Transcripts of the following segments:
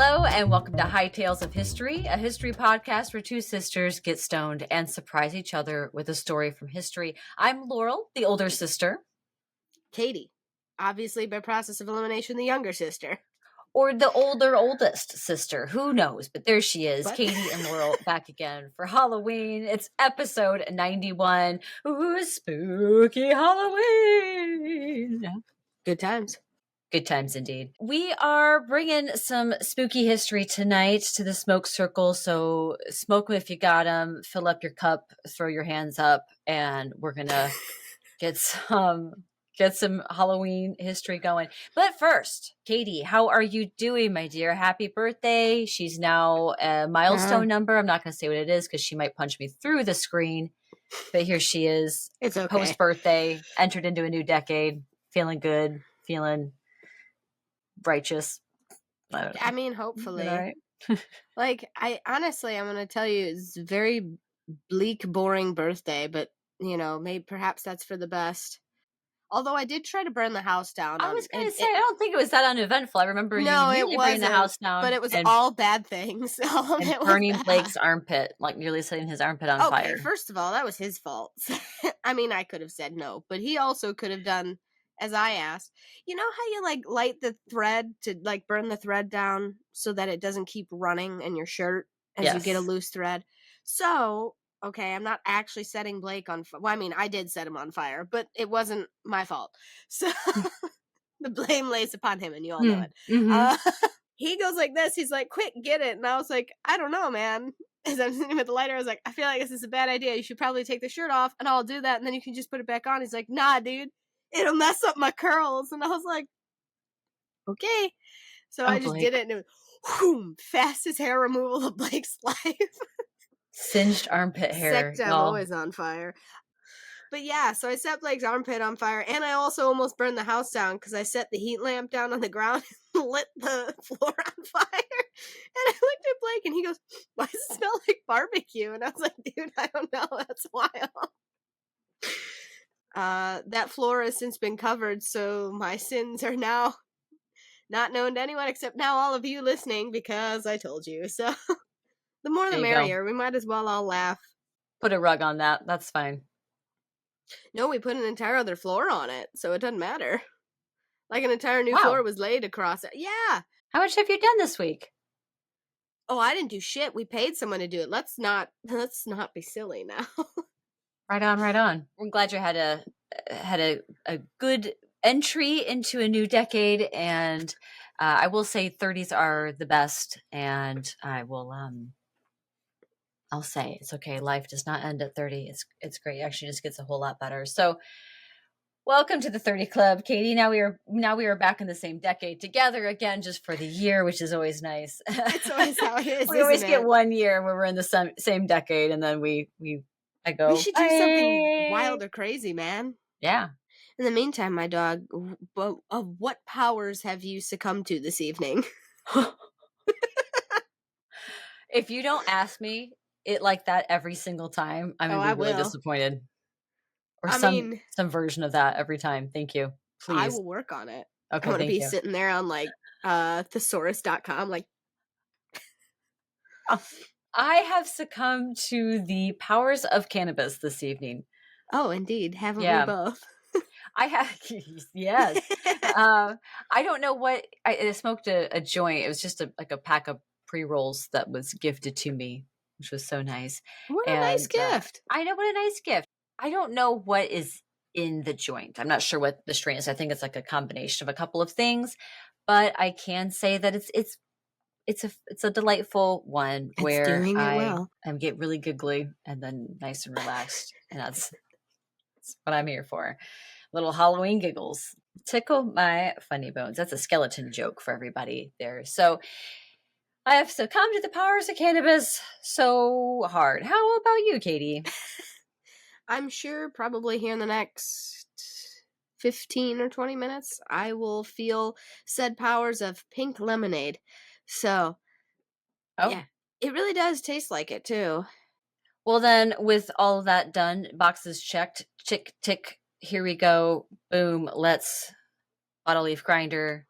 Hello and welcome to High Tales of History, a history podcast where two sisters get stoned and surprise each other with a story from history. I'm Laurel, the older sister. Katie, obviously by process of elimination, the younger sister. Or the oldest sister. Who knows? But there she is, Katie and Laurel back again for Halloween. It's episode 91. Ooh, spooky Halloween. Good times. Good times indeed. We are bringing some spooky history tonight to the smoke circle. So smoke them if you got them. Fill up your cup, throw your hands up, and we're going to get some Halloween history going. But first, Katie, how are you doing, my dear? Happy birthday. She's now a milestone number. I'm not going to say what it is because she might punch me through the screen. But here she is. It's okay. Post-birthday, entered into a new decade, feeling good, feeling righteous. I mean, hopefully. Right. Like, I'm going to tell you, it's a very bleak, boring birthday, but, you know, maybe perhaps that's for the best. Although I did try to burn the house down. I was going to say, I don't think it was that uneventful. I remember you burning the house down. But it was all bad things. And burning Blake's armpit, like nearly setting his armpit on fire. First of all, that was his fault. I mean, I could have said no, but he also could have done as I asked. You know how you like light the thread to like burn the thread down so that it doesn't keep running in your shirt as you get a loose thread? So, okay, I'm not actually setting Blake on fire. Well, I mean, I did set him on fire, but it wasn't my fault. So the blame lays upon him, and you all know it. Mm-hmm. He goes like this. He's like, quick, get it. And I was like, I don't know, man. As I'm sitting with the lighter, I was like, I feel like this is a bad idea. You should probably take the shirt off, and I'll do that, and then you can just put it back on. He's like, nah, dude. It'll mess up my curls. And I was like, okay. So I just did it, and it was whoom, fastest hair removal of Blake's life. Singed armpit hair. I'm always on fire. But yeah, so I set Blake's armpit on fire, and I also almost burned the house down because I set the heat lamp down on the ground and lit the floor on fire. And I looked at Blake, and he goes, why does it smell like barbecue? And I was like, dude, I don't know. That's wild. That floor has since been covered, so my sins are now not known to anyone except now all of you listening because I told you. So the more the merrier. We might as well all laugh. Put a rug on that. That's fine. No, we put an entire other floor on it, so it doesn't matter. Like an entire new floor was laid across it. Yeah. How much have you done this week? Oh, I didn't do shit. We paid someone to do it. Let's not be silly now. Right on. I'm glad you had a good entry into a new decade, and I will say 30s are the best, and I will I'll say it's okay. Life does not end at 30. It's great. It actually just gets a whole lot better. So welcome to the 30 Club, Katie. Now we are back in the same decade together again, just for the year, which is always nice. It's always how it is. We always get 1 year where we're in the same decade, and then I go, we should do something wild or crazy, man. Yeah. In the meantime, my dog, what powers have you succumbed to this evening? If you don't ask me it like that every single time, I'm going to be really disappointed. Or some version of that every time. Thank you. Please. I will work on it. Okay, I want to be sitting there on like thesaurus.com like I have succumbed to the powers of cannabis this evening. Oh, indeed. Haven't we both? I have, yes. I don't know what, I smoked a joint. It was just a pack of pre-rolls that was gifted to me, which was so nice. What a nice gift. I know, what a nice gift. I don't know what is in the joint. I'm not sure what the strain is. I think it's like a combination of a couple of things, but I can say that it's a delightful one where I get really giggly and then nice and relaxed. And that's what I'm here for. Little Halloween giggles. Tickle my funny bones. That's a skeleton joke for everybody there. So I have succumbed to the powers of cannabis so hard. How about you, Katie? I'm sure probably here in the next 15 or 20 minutes, I will feel said powers of pink lemonade. So, yeah, it really does taste like it, too. Well, then, with all of that done, boxes checked, tick, tick, here we go, boom, let's bottle leaf grinder,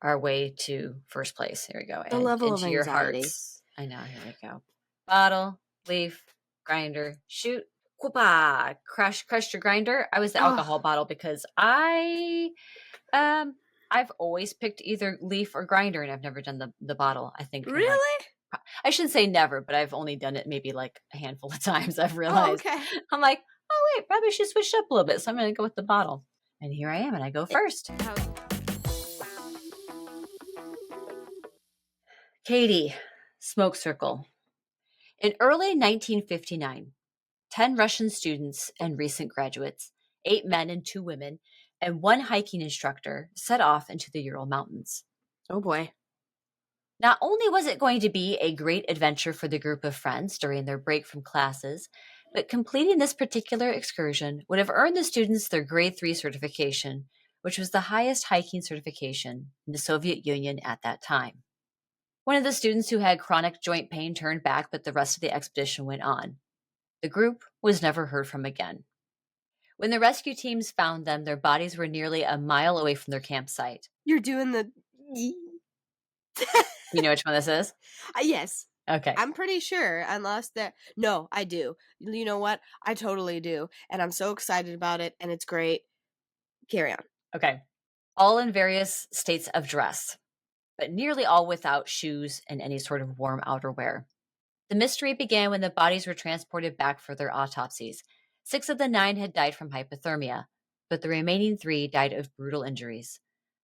our way to first place. Here we go. The And level of into your anxiety. hearts. I know. Here we go. Bottle, leaf, grinder, shoot. Whoopah! Crushed your grinder. I was the Oh, alcohol bottle because I've always picked either leaf or grinder, and I've never done the bottle. I think in like really? I shouldn't say never, but I've only done it maybe like a handful of times. I've Oh, realized okay. I'm like, oh wait, probably should switch up a little bit. So I'm going to go with the bottle. And here I am, and I go first. Katie, smoke circle. In early 1959, 10 Russian students and recent graduates, 8 men and 2 women, and 1 hiking instructor set off into the Ural Mountains. Oh boy. Not only was it going to be a great adventure for the group of friends during their break from classes, but completing this particular excursion would have earned the students their Grade 3 certification, which was the highest hiking certification in the Soviet Union at that time. One of the students who had chronic joint pain turned back, but the rest of the expedition went on. The group was never heard from again. When the rescue teams found them, their bodies were nearly a mile away from their campsite. You're doing the. You know which one this is? Yes. Okay. I'm pretty sure, unless that. No, I do. You know what? I totally do. And I'm so excited about it, and it's great. Carry on. Okay. All in various states of dress, but nearly all without shoes and any sort of warm outerwear. The mystery began when the bodies were transported back for their autopsies. 6 of the 9 had died from hypothermia, but the remaining 3 died of brutal injuries.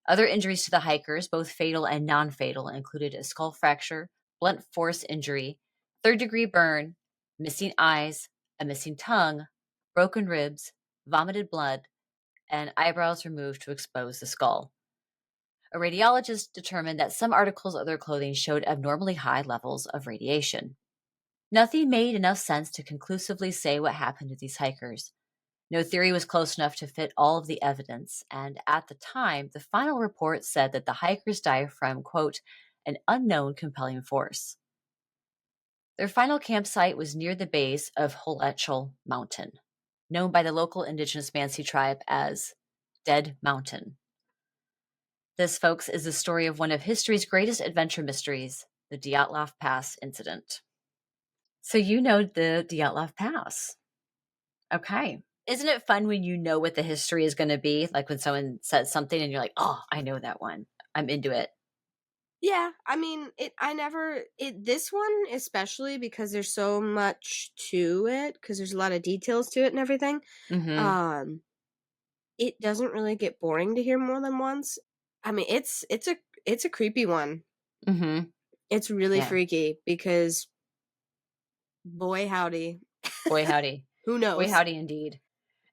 Other injuries to the hikers, both fatal and non-fatal, included a skull fracture, blunt force injury, third-degree burn, missing eyes, a missing tongue, broken ribs, vomited blood, and eyebrows removed to expose the skull. A radiologist determined that some articles of their clothing showed abnormally high levels of radiation. Nothing made enough sense to conclusively say what happened to these hikers. No theory was close enough to fit all of the evidence, and at the time, the final report said that the hikers died from, quote, an unknown compelling force. Their final campsite was near the base of Ural Mountain, known by the local indigenous Mansi tribe as Dead Mountain. This, folks, is the story of one of history's greatest adventure mysteries, the Dyatlov Pass Incident. So you know the Dyatlov Pass. Okay. Isn't it fun when you know what the history is going to be? Like when someone says something and you're like, oh, I know that one. I'm into it. Yeah, I mean, this one especially because there's so much to it, because there's a lot of details to it and everything. Mm-hmm. Um, it doesn't really get boring to hear more than once. I mean, it's a creepy one. Mm-hmm. It's really Yeah. freaky because, boy howdy, Boy, howdy. who Boy, knows? howdy indeed.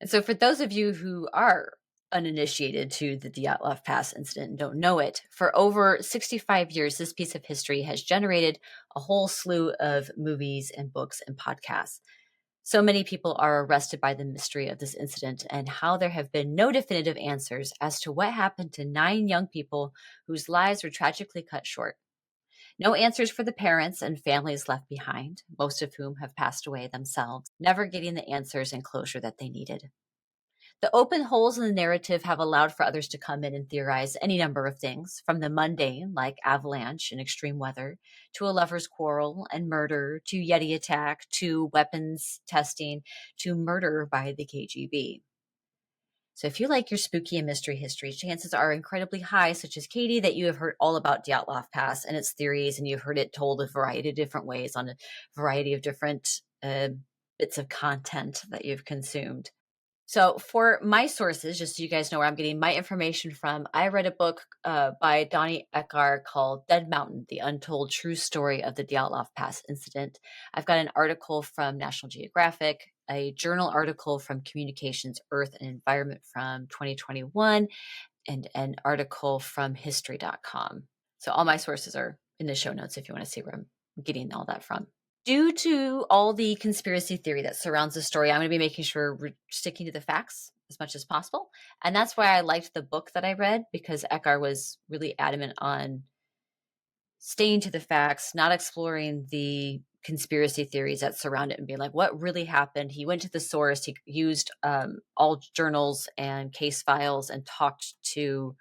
And so for those of you who are uninitiated to the Dyatlov Pass incident and don't know it, for over 65 years, this piece of history has generated a whole slew of movies and books and podcasts. So many people are arrested by the mystery of this incident and how there have been no definitive answers as to what happened to 9 young people whose lives were tragically cut short. No answers for the parents and families left behind, most of whom have passed away themselves, never getting the answers and closure that they needed. The open holes in the narrative have allowed for others to come in and theorize any number of things, from the mundane, like avalanche and extreme weather, to a lover's quarrel and murder, to yeti attack, to weapons testing, to murder by the KGB. So if you like your spooky and mystery history, chances are incredibly high, such as Katie, that you have heard all about Dyatlov Pass and its theories, and you've heard it told a variety of different ways on a variety of different bits of content that you've consumed. So for my sources, just so you guys know where I'm getting my information from, I read a book by Donnie Eckar called Dead Mountain, The Untold True Story of the Dyatlov Pass Incident. I've got an article from National Geographic, a journal article from Communications, Earth and Environment from 2021, and an article from history.com. So all my sources are in the show notes if you want to see where I'm getting all that from. Due to all the conspiracy theory that surrounds the story, I'm going to be making sure we're sticking to the facts as much as possible. And that's why I liked the book that I read, because Eckar was really adamant on staying to the facts, not exploring the conspiracy theories that surround it and being like, what really happened? He went to the source. He used all journals and case files and talked to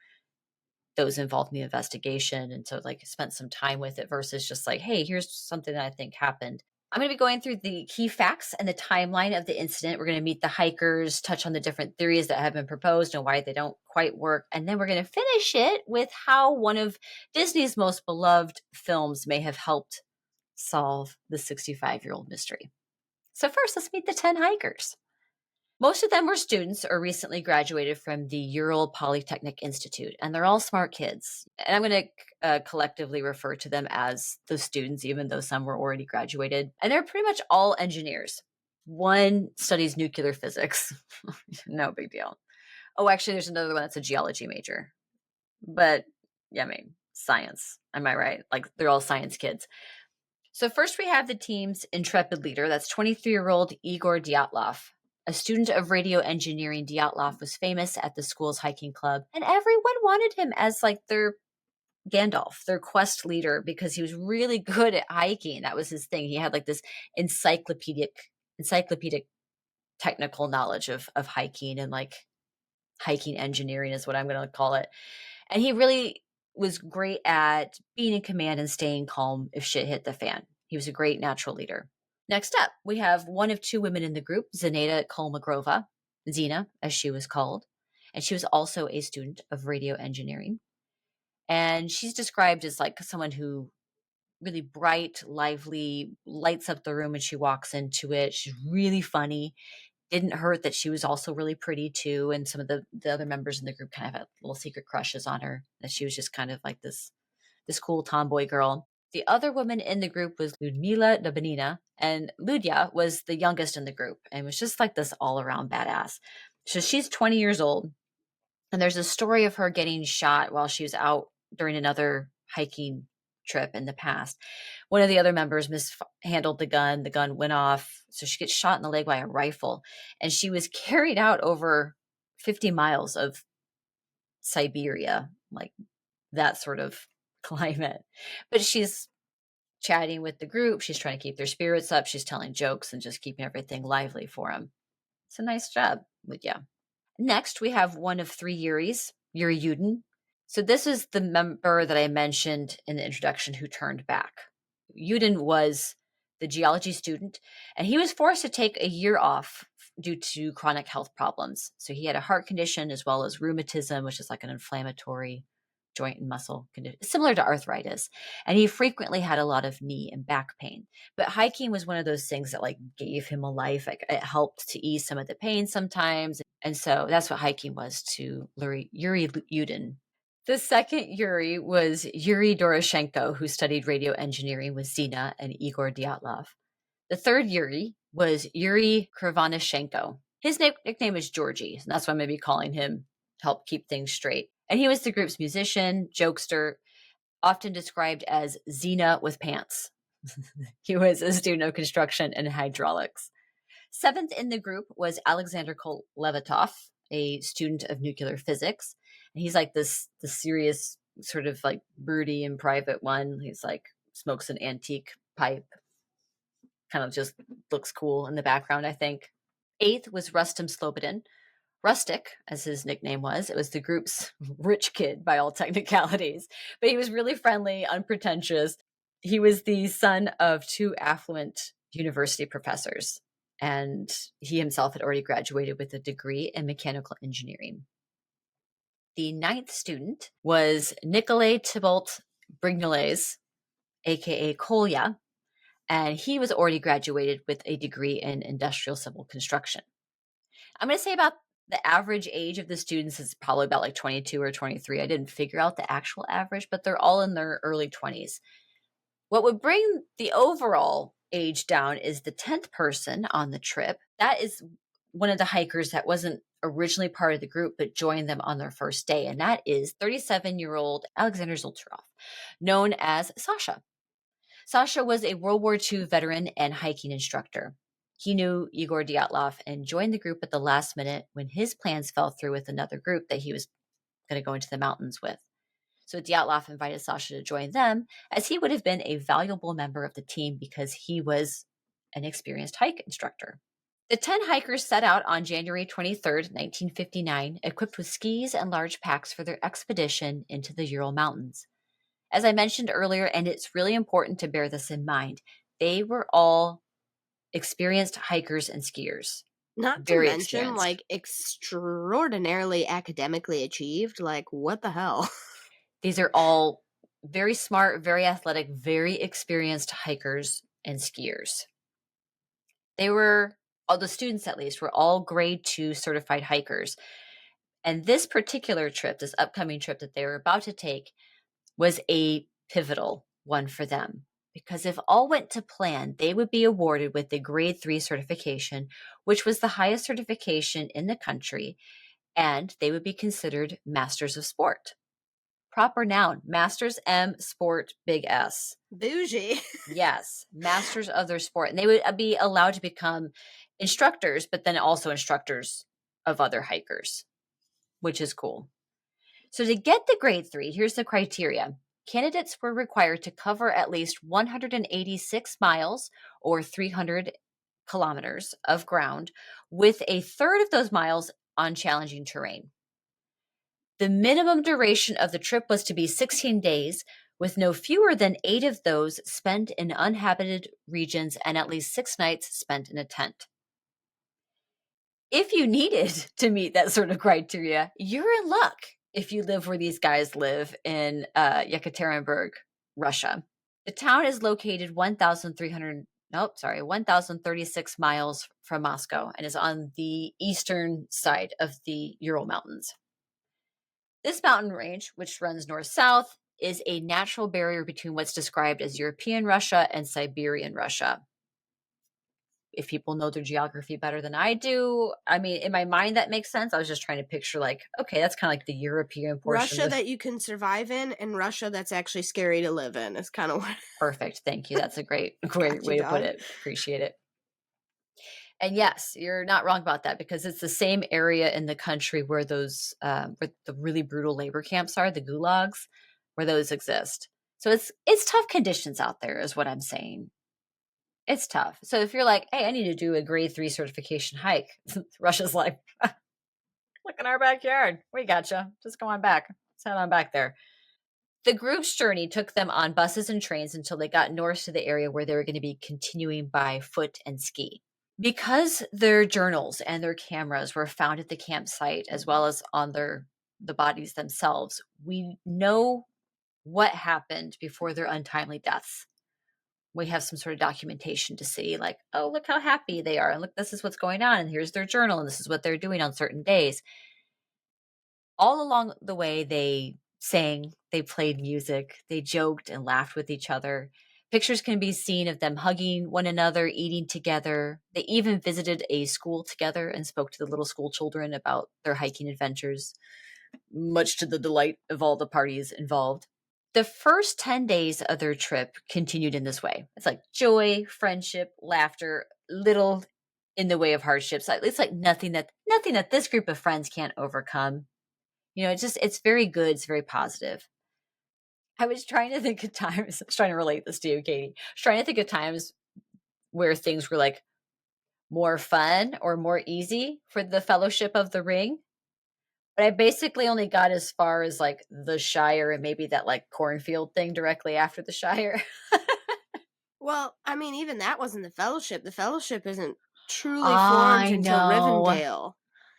those involved in the investigation. And so like spent some time with it versus just like, hey, here's something that I think happened. I'm going to be going through the key facts and the timeline of the incident. We're going to meet the hikers, touch on the different theories that have been proposed and why they don't quite work. And then we're going to finish it with how one of Disney's most beloved films may have helped solve the 65-year-old mystery. So first, let's meet the 10 hikers. Most of them were students or recently graduated from the Ural Polytechnic Institute, and they're all smart kids. And I'm going to collectively refer to them as the students, even though some were already graduated. And they're pretty much all engineers. One studies nuclear physics. No big deal. Oh, actually, there's another one that's a geology major. But, yeah, I mean, science. Am I right? Like, they're all science kids. So first we have the team's intrepid leader. That's 23-year-old Igor Dyatlov. A student of radio engineering, Dyatlov was famous at the school's hiking club, and everyone wanted him as like their Gandalf, their quest leader, because he was really good at hiking. That was his thing. He had like this encyclopedic technical knowledge of hiking, and like hiking engineering is what I'm going to call it. And he really was great at being in command and staying calm if shit hit the fan. He was a great natural leader. Next up, we have one of two women in the group, Zeneta Kolmogrova, Zena, as she was called. And she was also a student of radio engineering. And she's described as like someone who really bright, lively, lights up the room when she walks into it. She's really funny. Didn't hurt that she was also really pretty too. And some of the other members in the group kind of had little secret crushes on her, that she was just kind of like this cool tomboy girl. The other woman in the group was Ludmila Dobanina, and Ludya was the youngest in the group and was just like this all-around badass. So she's 20 years old, and there's a story of her getting shot while she was out during another hiking trip in the past. One of the other members mishandled the gun went off, so she gets shot in the leg by a rifle, and she was carried out over 50 miles of Siberia, like that sort of climate. But she's chatting with the group. She's trying to keep their spirits up. She's telling jokes and just keeping everything lively for them. It's a nice job, Lydia. Next, we have one of three Yuris, Yuri Yudin. So this is the member that I mentioned in the introduction who turned back. Yudin was the geology student, and he was forced to take a year off due to chronic health problems. So he had a heart condition as well as rheumatism, which is like an inflammatory joint and muscle condition, similar to arthritis. And he frequently had a lot of knee and back pain. But hiking was one of those things that like gave him a life. Like, it helped to ease some of the pain sometimes. And so that's what hiking was to Yuri Yudin. The second Yuri was Yuri Doroshenko, who studied radio engineering with Zena and Igor Dyatlov. The third Yuri was Yuri Krivonishenko. His nickname is Georgie, and that's why I'm going to be calling him to help keep things straight. And he was the group's musician, jokester, often described as Zena with pants. He was a student of construction and hydraulics. Seventh in the group was Alexander Kolevatov, a student of nuclear physics. And he's like this serious, sort of like broody and private one. He's like smokes an antique pipe, kind of just looks cool in the background, I think. Eighth was Rustam Slobodin. Rustic, as his nickname was. It was the group's rich kid by all technicalities, but he was really friendly, unpretentious. He was the son of two affluent university professors, and he himself had already graduated with a degree in mechanical engineering. The ninth student was Nikolay Tybalt Brignoles, aka Kolya, and he was already graduated with a degree in industrial civil construction. I'm going to say about the average age of the students is probably about like 22 or 23. I didn't figure out the actual average, but they're all in their early 20s. What would bring the overall age down is the 10th person on the trip. That is one of the hikers that wasn't originally part of the group, but joined them on their first day. And that is 37-year-old Alexander Zoltarov, known as Sasha. Sasha was a World War II veteran and hiking instructor. He knew Igor Dyatlov and joined the group at the last minute when his plans fell through with another group that he was going to go into the mountains with. So Dyatlov invited Sasha to join them, as he would have been a valuable member of the team because he was an experienced hike instructor. The 10 hikers set out on January 23rd, 1959, equipped with skis and large packs for their expedition into the Ural Mountains. As I mentioned earlier, and it's really important to bear this in mind, they were all experienced hikers and skiers. Not to Very mention, experienced. like, extraordinarily academically achieved. Like, what the hell? These are all very smart, very athletic, very experienced hikers and skiers. They were, all the students at least, were all grade 2 certified hikers. And this particular trip, this upcoming trip that they were about to take, was a pivotal one for them. Because if all went to plan, they would be awarded with the grade 3 certification, which was the highest certification in the country, and they would be considered masters of sport. Proper noun, masters, M, sport, big S. Bougie. Yes, masters of their sport. And they would be allowed to become instructors, but then also instructors of other hikers, which is cool. So to get the grade 3, here's the criteria. Candidates were required to cover at least 186 miles or 300 kilometers of ground, with a third of those miles on challenging terrain. The minimum duration of the trip was to be 16 days, with no fewer than 8 of those spent in uninhabited regions and at least 6 nights spent in a tent. If you needed to meet that sort of criteria, you're in luck if you live where these guys live in Yekaterinburg, Russia. The town is located 1,036 miles from Moscow and is on the eastern side of the Ural Mountains. This mountain range, which runs north-south, is a natural barrier between what's described as European Russia and Siberian Russia. If people know their geography better than I do, I mean, in my mind, that makes sense. I was just trying to picture, like, okay, that's kind of like the European portion. Russia that you can survive in, and Russia that's actually scary to live in is kind of what. Perfect. Thank you. That's a great way to put it. Appreciate it. And yes, you're not wrong about that, because it's the same area in the country where those, where the really brutal labor camps are, the gulags, where those exist. So it's tough conditions out there, is what I'm saying. It's tough. So if you're like, hey, I need to do a grade 3 certification hike, Russia's like, look in our backyard. We gotcha. Just go on back. Let's head on back there. The group's journey took them on buses and trains until they got north to the area where they were going to be continuing by foot and ski. Because their journals and their cameras were found at the campsite as well as on the bodies themselves, we know what happened before their untimely deaths. We have some sort of documentation to see, like, oh, look how happy they are, and look, this is what's going on, and here's their journal, and this is what they're doing on certain days. All along the way, they sang, they played music, they joked and laughed with each other. Pictures can be seen of them hugging one another, eating together. They even visited a school together and spoke to the little school children about their hiking adventures, much to the delight of all the parties involved. The first 10 days of their trip continued in this way. It's like joy, friendship, laughter, little in the way of hardships. It's like nothing that this group of friends can't overcome. You know, it's very good. It's very positive. I was trying to think of times, I was trying to relate this to you, Katie. I was trying to think of times where things were like more fun or more easy for the Fellowship of the Ring. But I basically only got as far as like the Shire and maybe that like cornfield thing directly after the Shire. Well, I mean, even that wasn't the Fellowship. The Fellowship isn't truly formed I until know. Rivendell.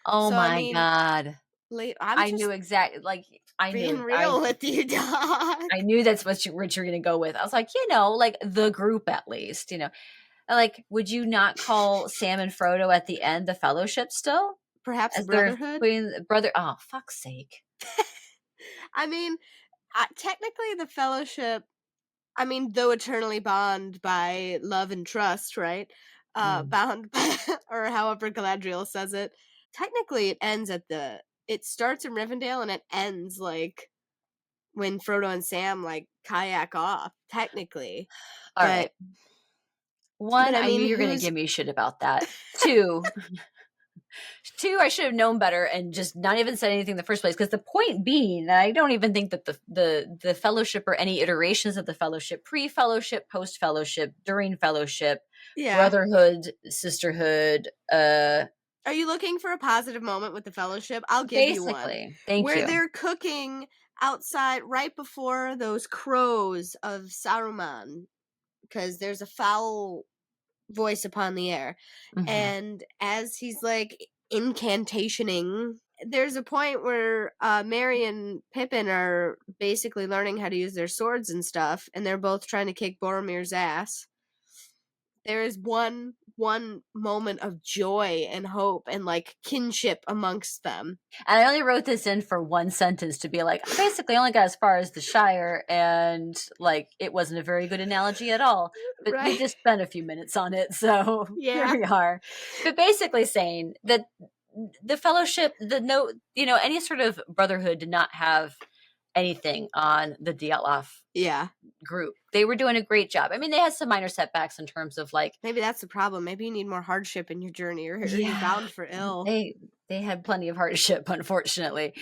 Oh So, I my mean, God. I'm I just knew exactly, like, I being knew, real with you, dog. I knew that's what you're going to go with. I was like, like the group at least, like, would you not call Sam and Frodo at the end the Fellowship still? Perhaps As they're Brotherhood? putting brother, oh, fuck's sake. I mean, technically the Fellowship, I mean, though eternally bound by love and trust, right? Mm. Bound by, or however Galadriel says it. Technically, it starts in Rivendell and it ends like when Frodo and Sam like kayak off. Technically, All but right. One, I I knew mean, you were going to who's give me shit about that. Two, I should have known better and just not even said anything in the first place. Because the point being, I don't even think that the Fellowship or any iterations of the Fellowship, pre-Fellowship, post-Fellowship, during Fellowship, Yeah. brotherhood, sisterhood, Are you looking for a positive moment with the fellowship? I'll give you one. basically. Thank Where you. they're cooking outside right before those crows of Saruman, because there's a foul voice upon the air. Mhm. And as he's like incantationing, there's a point where Merry and Pippin are basically learning how to use their swords and stuff, and they're both trying to kick Boromir's ass. There is one moment of joy and hope and like kinship amongst them. And I only wrote this in for one sentence to be like, I basically only got as far as the Shire, and like it wasn't a very good analogy at all. But we Right. just spent a few minutes on it, so here Yeah. we are. But basically saying that the fellowship, the no, any sort of brotherhood did not have anything on the Dyatlov Yeah. group. They were doing a great job. I mean, they had some minor setbacks in terms of like, Maybe that's the problem. Maybe you need more hardship in your journey, or you're yeah, bound for ill. they had plenty of hardship, unfortunately.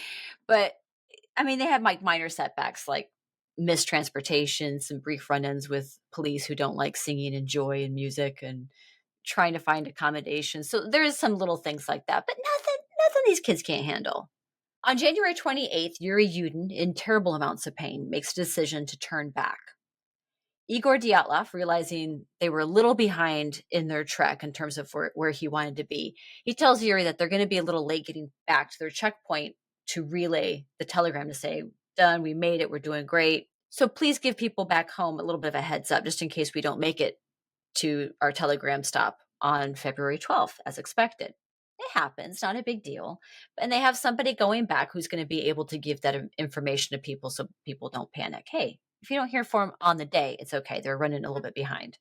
But I mean, they had like minor setbacks like mistransportation, some brief run-ins with police who don't like singing and joy and music and trying to find accommodation. So there's some little things like that, but nothing these kids can't handle. On January 28th, Yuri Yudin, in terrible amounts of pain, makes a decision to turn back. Igor Dyatlov, realizing they were a little behind in their trek in terms of where he wanted to be, he tells Yuri that they're going to be a little late getting back to their checkpoint to relay the telegram to say, done, we made it, we're doing great. So please give people back home a little bit of a heads up just in case we don't make it to our telegram stop on February 12th, as expected. It happens, not a big deal. And they have somebody going back who's going to be able to give that information to people so people don't panic. Hey, if you don't hear from them on the day, it's okay. They're running a little bit behind.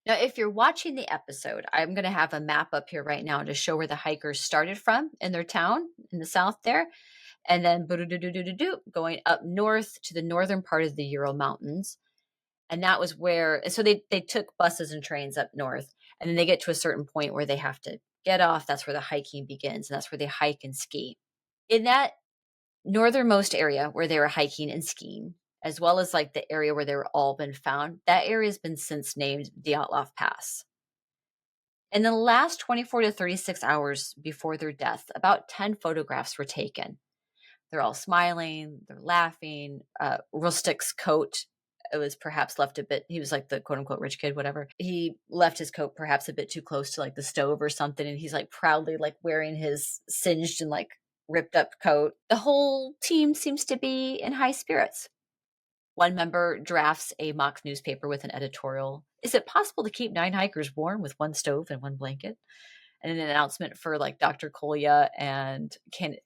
Now, if you're watching the episode, I'm going to have a map up here right now to show where the hikers started from in their town in the south there. And then going up north to the northern part of the Ural Mountains. And that was where, so they took buses and trains up north. And then they get to a certain point where they have to get off. That's where the hiking begins. And that's where they hike and ski. In that northernmost area where they were hiking and skiing, as well as like the area where they were all been found, that area has been since named Dyatlov Pass. In the last 24 to 36 hours before their death, about 10 photographs were taken. They're all smiling, they're laughing. Rustic's coat, it was perhaps left a bit, he was like the quote unquote rich kid, whatever. He left his coat perhaps a bit too close to like the stove or something. And he's like proudly like wearing his singed and like ripped up coat. The whole team seems to be in high spirits. One member drafts a mock newspaper with an editorial. Is it possible to keep 9 hikers warm with one stove and one blanket? And an announcement for like Dr. Kolya and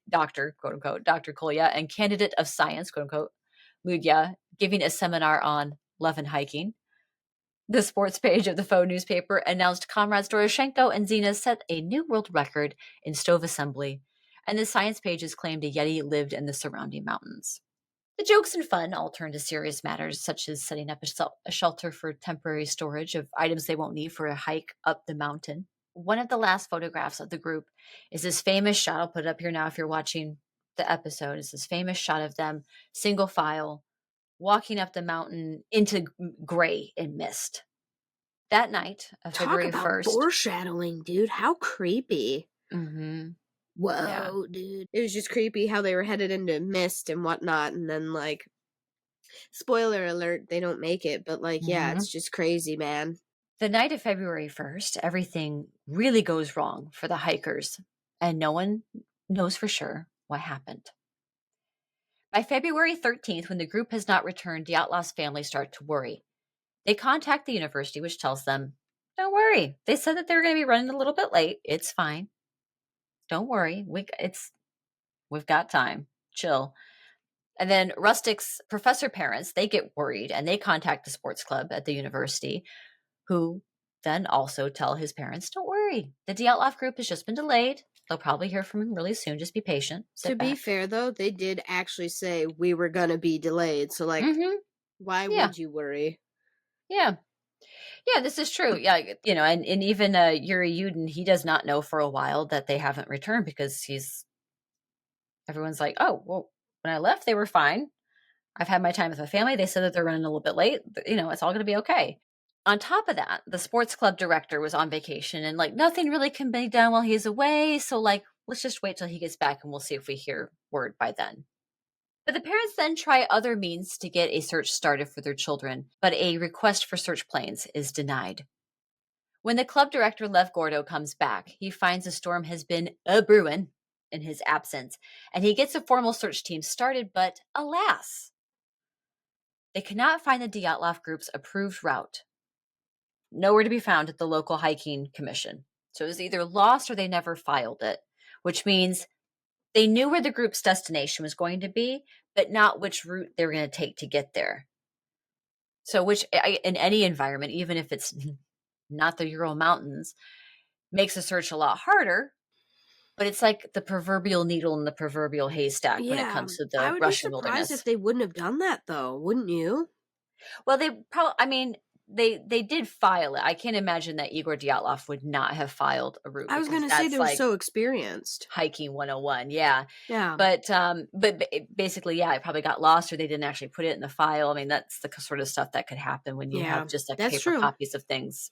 Dr. quote unquote Dr. Kolya and candidate of science quote unquote Mudya giving a seminar on love and hiking. The sports page of the faux newspaper announced comrades Doroshenko and Zena set a new world record in stove assembly, and the science pages claimed a yeti lived in the surrounding mountains. The jokes and fun all turn to serious matters, such as setting up a shelter for temporary storage of items they won't need for a hike up the mountain. One of the last photographs of the group is this famous shot. I'll put it up here now if you're watching the episode. It's this famous shot of them, single file, walking up the mountain into gray and mist. That night of Talk February about 1st. foreshadowing, dude. How creepy. Mm-hmm. Yeah. Whoa, dude. It was just creepy how they were headed into mist and whatnot, and then, like, spoiler alert, they don't make it, but, like, yeah, Mm-hmm. it's just crazy, man. The night of February 1st, everything really goes wrong for the hikers, and no one knows for sure what happened. By February 13th, when the group has not returned, Dyatlov's family start to worry. They contact the university, which tells them, don't worry. They said that they were going to be running a little bit late. It's fine. Don't worry. We've got time. Chill. And then Rustic's professor parents, they get worried and they contact the sports club at the university, who then also tell his parents, don't worry. The Dyatlov group has just been delayed. They'll probably hear from him really soon. Just be patient. To Sit be back. fair, though, they did actually say we were gonna be delayed, so, like, Mm-hmm. why Yeah. would you worry? Yeah. Yeah, this is true. Yeah, and even Yuri Yudin, he does not know for a while that they haven't returned because everyone's like, oh, well, when I left, they were fine. I've had my time with my family. They said that they're running a little bit late. But, it's all going to be okay. On top of that, the sports club director was on vacation and like nothing really can be done while he's away. So, like, let's just wait till he gets back and we'll see if we hear word by then. But the parents then try other means to get a search started for their children, but a request for search planes is denied. When the club director Lev Gordo comes back, he finds a storm has been a brewing in his absence, and he gets a formal search team started, but alas, they cannot find the Dyatlov group's approved route. Nowhere to be found at the local hiking commission. So it was either lost or they never filed it, which means they knew where the group's destination was going to be, but not which route they were going to take to get there. So, which in any environment, even if it's not the Ural Mountains, makes a search a lot harder. But it's like the proverbial needle in the proverbial haystack when it Yeah, comes to I the would be Russian surprised if wilderness. they wouldn't have done that, though, wouldn't you? Well, they probably, I mean, they did file it. I can't imagine that Igor Dyatlov would not have filed a route I was because gonna say they that's were like so experienced. hiking 101. Yeah. Yeah, But basically, yeah, it probably got lost or they didn't actually put it in the file. I mean, that's the sort of stuff that could happen when you yeah, have just like that's paper true. copies of things.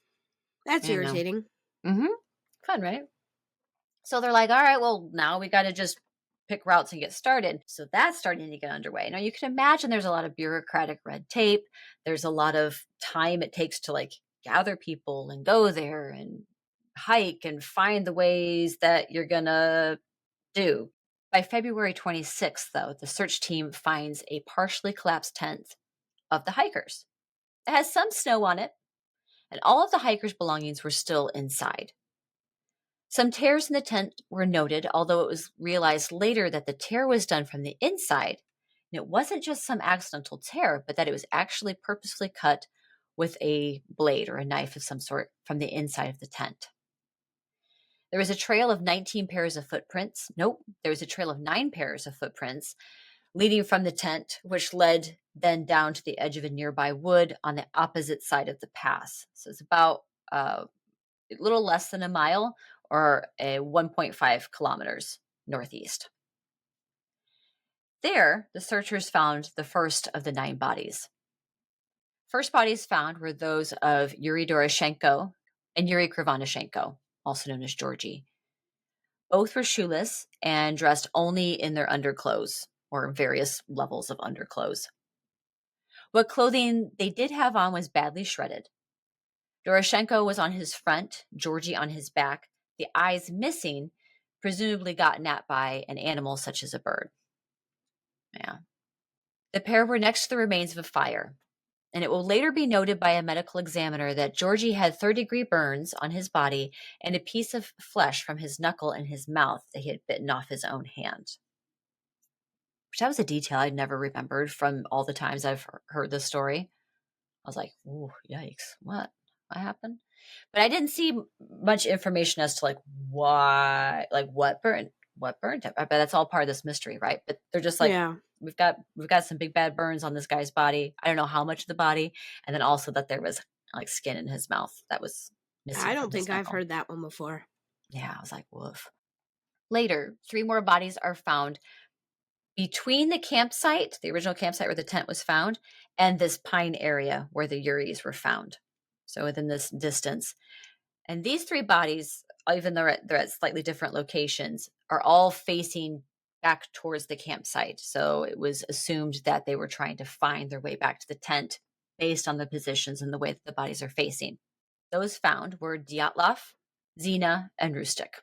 That's You know. irritating. Mm-hmm. Fun, right? So they're like, all right, well, now we got to just pick routes and get started. So that's starting to get underway. Now you can imagine there's a lot of bureaucratic red tape. There's a lot of time it takes to like gather people and go there and hike and find the ways that you're going to do. By February 26th, though, the search team finds a partially collapsed tent of the hikers. It has some snow on it, and all of the hikers' belongings were still inside. Some tears in the tent were noted, although it was realized later that the tear was done from the inside. And it wasn't just some accidental tear, but that it was actually purposefully cut with a blade or a knife of some sort from the inside of the tent. There was a trail of 19 pairs of footprints. Nope, there was a trail of 9 pairs of footprints leading from the tent, which led then down to the edge of a nearby wood on the opposite side of the pass. So it's about a little less than a mile or a 1.5 kilometers northeast. There, the searchers found the first of the 9 bodies. First bodies found were those of Yuri Doroshenko and Yuri Krivonishenko, also known as Georgie. Both were shoeless and dressed only in their underclothes or various levels of underclothes. What clothing they did have on was badly shredded. Doroshenko was on his front, Georgie on his back, the eyes missing, presumably gotten at by an animal such as a bird. Yeah. The pair were next to the remains of a fire, and it will later be noted by a medical examiner that Georgie had third-degree burns on his body and a piece of flesh from his knuckle and his mouth that he had bitten off his own hand. Which that was a detail I'd never remembered from all the times I've heard this story. I was like, "Ooh, yikes! What happened?" But I didn't see much information as to like why, like what burned him. I bet that's all part of this mystery, right? But they're just like, Yeah, we've got some big bad burns on this guy's body. I don't know how much of the body, and then also that there was like skin in his mouth that was missing I from don't his think I've knuckle. heard that one before. Yeah, I was like, woof. Later, 3 more bodies are found between the campsite, the original campsite where the tent was found, and this pine area where the Uris were found. So within this distance. And these 3 bodies, even though they're at slightly different locations, are all facing back towards the campsite. So it was assumed that they were trying to find their way back to the tent based on the positions and the way that the bodies are facing. Those found were Dyatlov, Zina, and Rustik.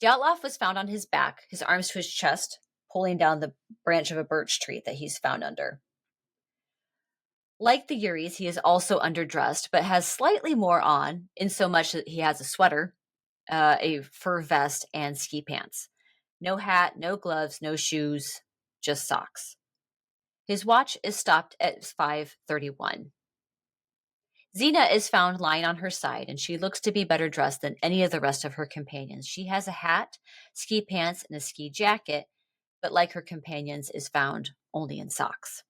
Dyatlov was found on his back, his arms to his chest, pulling down the branch of a birch tree that he's found under. Like the Uris, he is also underdressed, but has slightly more on, in so much that he has a sweater, a fur vest, and ski pants. No hat, no gloves, no shoes, just socks. His watch is stopped at 5:31. Zena is found lying on her side, and she looks to be better dressed than any of the rest of her companions. She has a hat, ski pants, and a ski jacket, but like her companions, is found only in socks.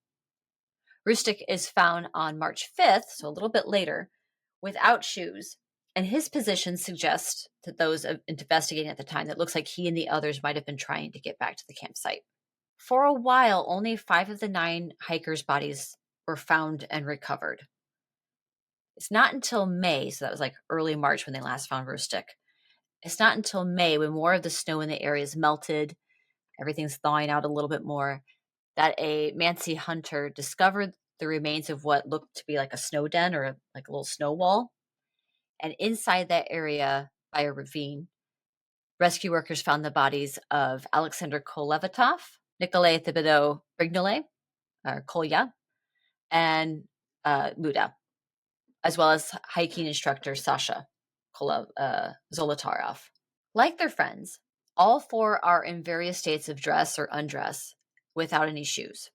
Rustic is found on March 5th, so a little bit later, without shoes, and his position suggests to those investigating at the time that it looks like he and the others might have been trying to get back to the campsite. For a while, only 5 of the 9 hikers' bodies were found and recovered. It's not until May, so that was like early March when they last found Rustic. It's not until May, when more of the snow in the area is melted, everything's thawing out a little bit more, that a Mansi hunter discovered the remains of what looked to be like a snow den, or like a little snow wall. And inside that area, by a ravine, rescue workers found the bodies of Alexander Kolevatov, Nikolay Thibodeau Brignole, or Kolya, and Luda, as well as hiking instructor Sasha Zolotarov. Like their friends, all four are in various states of dress or undress without any shoes,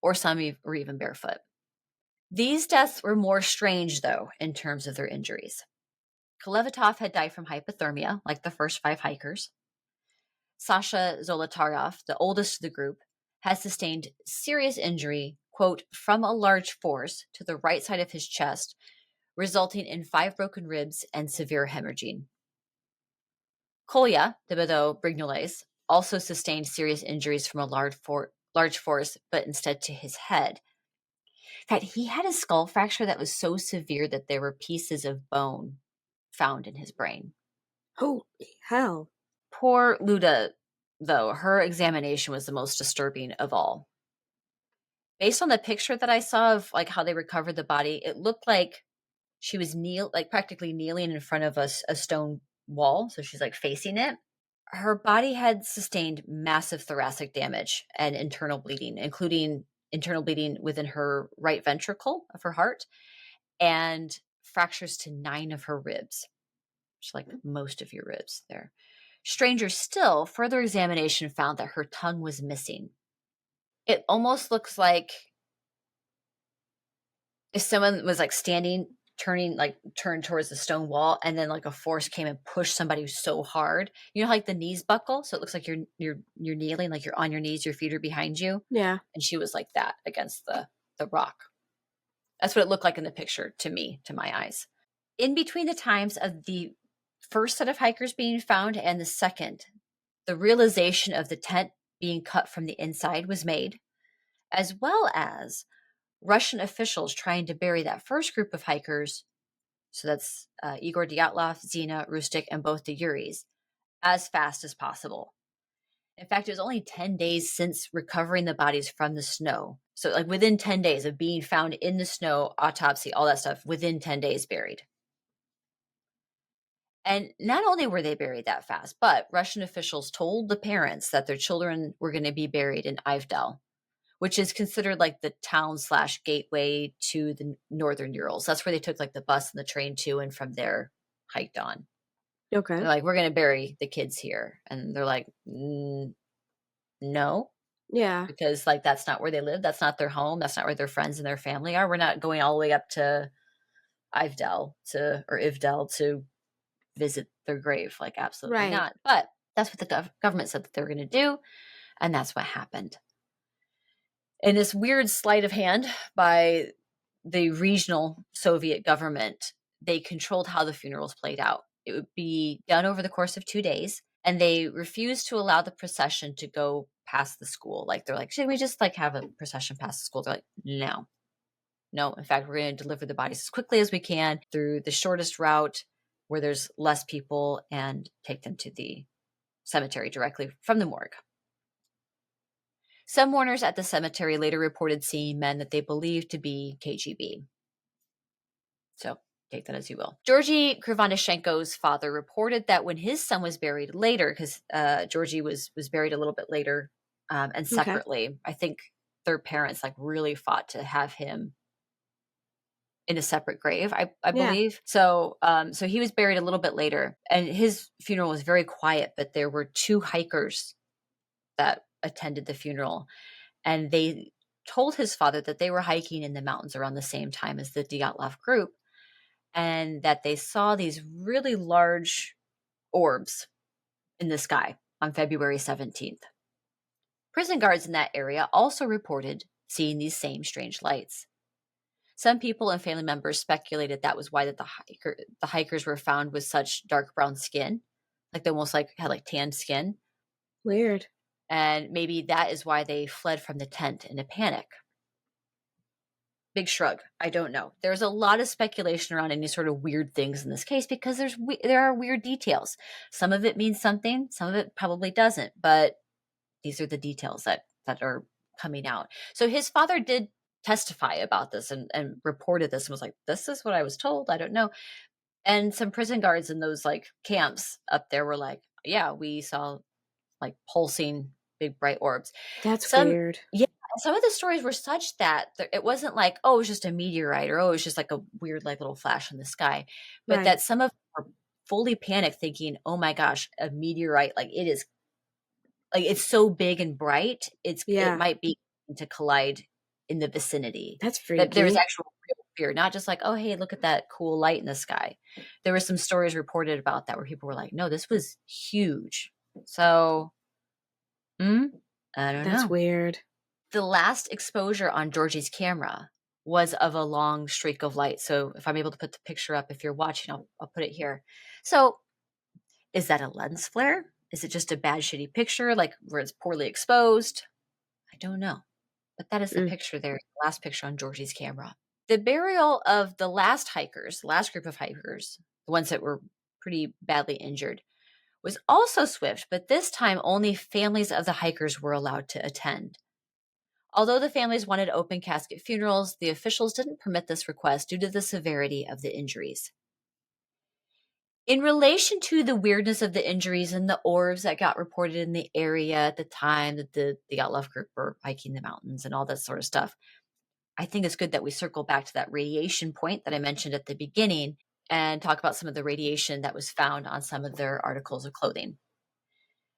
or some were even barefoot. These deaths were more strange, though, in terms of their injuries. Kolevatov had died from hypothermia, like the first 5 hikers. Sasha Zolotarov, the oldest of the group, has sustained serious injury, quote, from a large force to the right side of his chest, resulting in 5 broken ribs and severe hemorrhaging. Kolya, Thibodeau Brignoles, also sustained serious injuries from a large force, but instead to his head. In fact, he had a skull fracture that was so severe that there were pieces of bone found in his brain. Holy hell. Poor Luda, though, her examination was the most disturbing of all. Based on the picture that I saw of like how they recovered the body, it looked like she was practically kneeling in front of a stone wall. So she's like facing it. Her body had sustained massive thoracic damage and internal bleeding, including internal bleeding within her right ventricle of her heart, and fractures to 9 of her ribs, which is like most of your ribs there. Stranger still, further examination found that her tongue was missing. It almost looks like if someone was like turned towards the stone wall, and then like a force came and pushed somebody so hard. You know, like the knees buckle, so it looks like you're kneeling, like you're on your knees, your feet are behind you. Yeah. And she was like that against the rock. That's what it looked like in the picture to me, to my eyes. In between the times of the first set of hikers being found and the second, the realization of the tent being cut from the inside was made, as well as Russian officials trying to bury that first group of hikers, so that's Igor Dyatlov, Zina, Rustic, and both the Yuris, as fast as possible. In fact, it was only 10 days since recovering the bodies from the snow. So like within 10 days of being found in the snow, autopsy, all that stuff, within 10 days buried. And not only were they buried that fast, but Russian officials told the parents that their children were going to be buried in Ivdel, which is considered like the town / gateway to the northern Urals. That's where they took like the bus and the train to, and from there hiked on. Okay. They're like, we're going to bury the kids here. And they're like, no, Yeah. because like that's not where they live. That's not their home. That's not where their friends and their family are. We're not going all the way up to Ivdel to visit their grave. Like, absolutely Right. not. But that's what the government said that they were going to do. And that's what happened. In this weird sleight of hand by the regional Soviet government, they controlled how the funerals played out. It would be done over the course of 2 days, and they refused to allow the procession to go past the school. Like, they're like, should we just like have a procession past the school? They're like, no. In fact, we're going to deliver the bodies as quickly as we can through the shortest route where there's less people, and take them to the cemetery directly from the morgue. Some mourners at the cemetery later reported seeing men that they believed to be KGB. So take that as you will. Georgy Krivanashenko's father reported that when his son was buried later, because Georgy was buried a little bit later and separately, okay. I think their parents like really fought to have him in a separate grave, I believe. So so he was buried a little bit later, and his funeral was very quiet, but there were 2 hikers that attended the funeral, and they told his father that they were hiking in the mountains around the same time as the Dyatlov group, and that they saw these really large orbs in the sky on February 17th. Prison guards in that area also reported seeing these same strange lights. Some people and family members speculated that was why the hikers were found with such dark brown skin, like they almost like had like tanned skin. Weird. And maybe that is why they fled from the tent in a panic. Big shrug. I don't know. There's a lot of speculation around any sort of weird things in this case because there are weird details. Some of it means something, some of it probably doesn't, but these are the details that are coming out. So his father did testify about this and reported this and was like, this is what I was told. I don't know. And some prison guards in those like camps up there were like, yeah, we saw like pulsing big bright orbs. That's Some weird. Yeah, some of the stories were such that it wasn't like, oh, it was just a meteorite or oh, it was just like a weird like little flash in the sky, but Right. that some of them were fully panicked thinking, oh my gosh, a meteorite, like it is like it's so big and bright, it Yeah. might be to collide in the vicinity. That's That there was freaky. actual real fear, not just like, oh hey, look at that cool light in the sky. There were some stories reported about that where people were like, no, this was huge. So mm, I don't That's know. weird. The last exposure on Georgie's camera was of a long streak of light. So if I'm able to put the picture up, if you're watching, I'll put it here. So is that a lens flare? Is it just a bad, shitty picture, like where it's poorly exposed? I don't know. But that is the Mm. picture there, the last picture on Georgie's camera. The burial of the last hikers, the last group of hikers, the ones that were pretty badly injured, was also swift, but this time only families of the hikers were allowed to attend. Although the families wanted open casket funerals, the officials didn't permit this request due to the severity of the injuries. In relation to the weirdness of the injuries and the orbs that got reported in the area at the time that the Dyatlov group were hiking the mountains and all that sort of stuff, I think it's good that we circle back to that radiation point that I mentioned at the beginning and talk about some of the radiation that was found on some of their articles of clothing.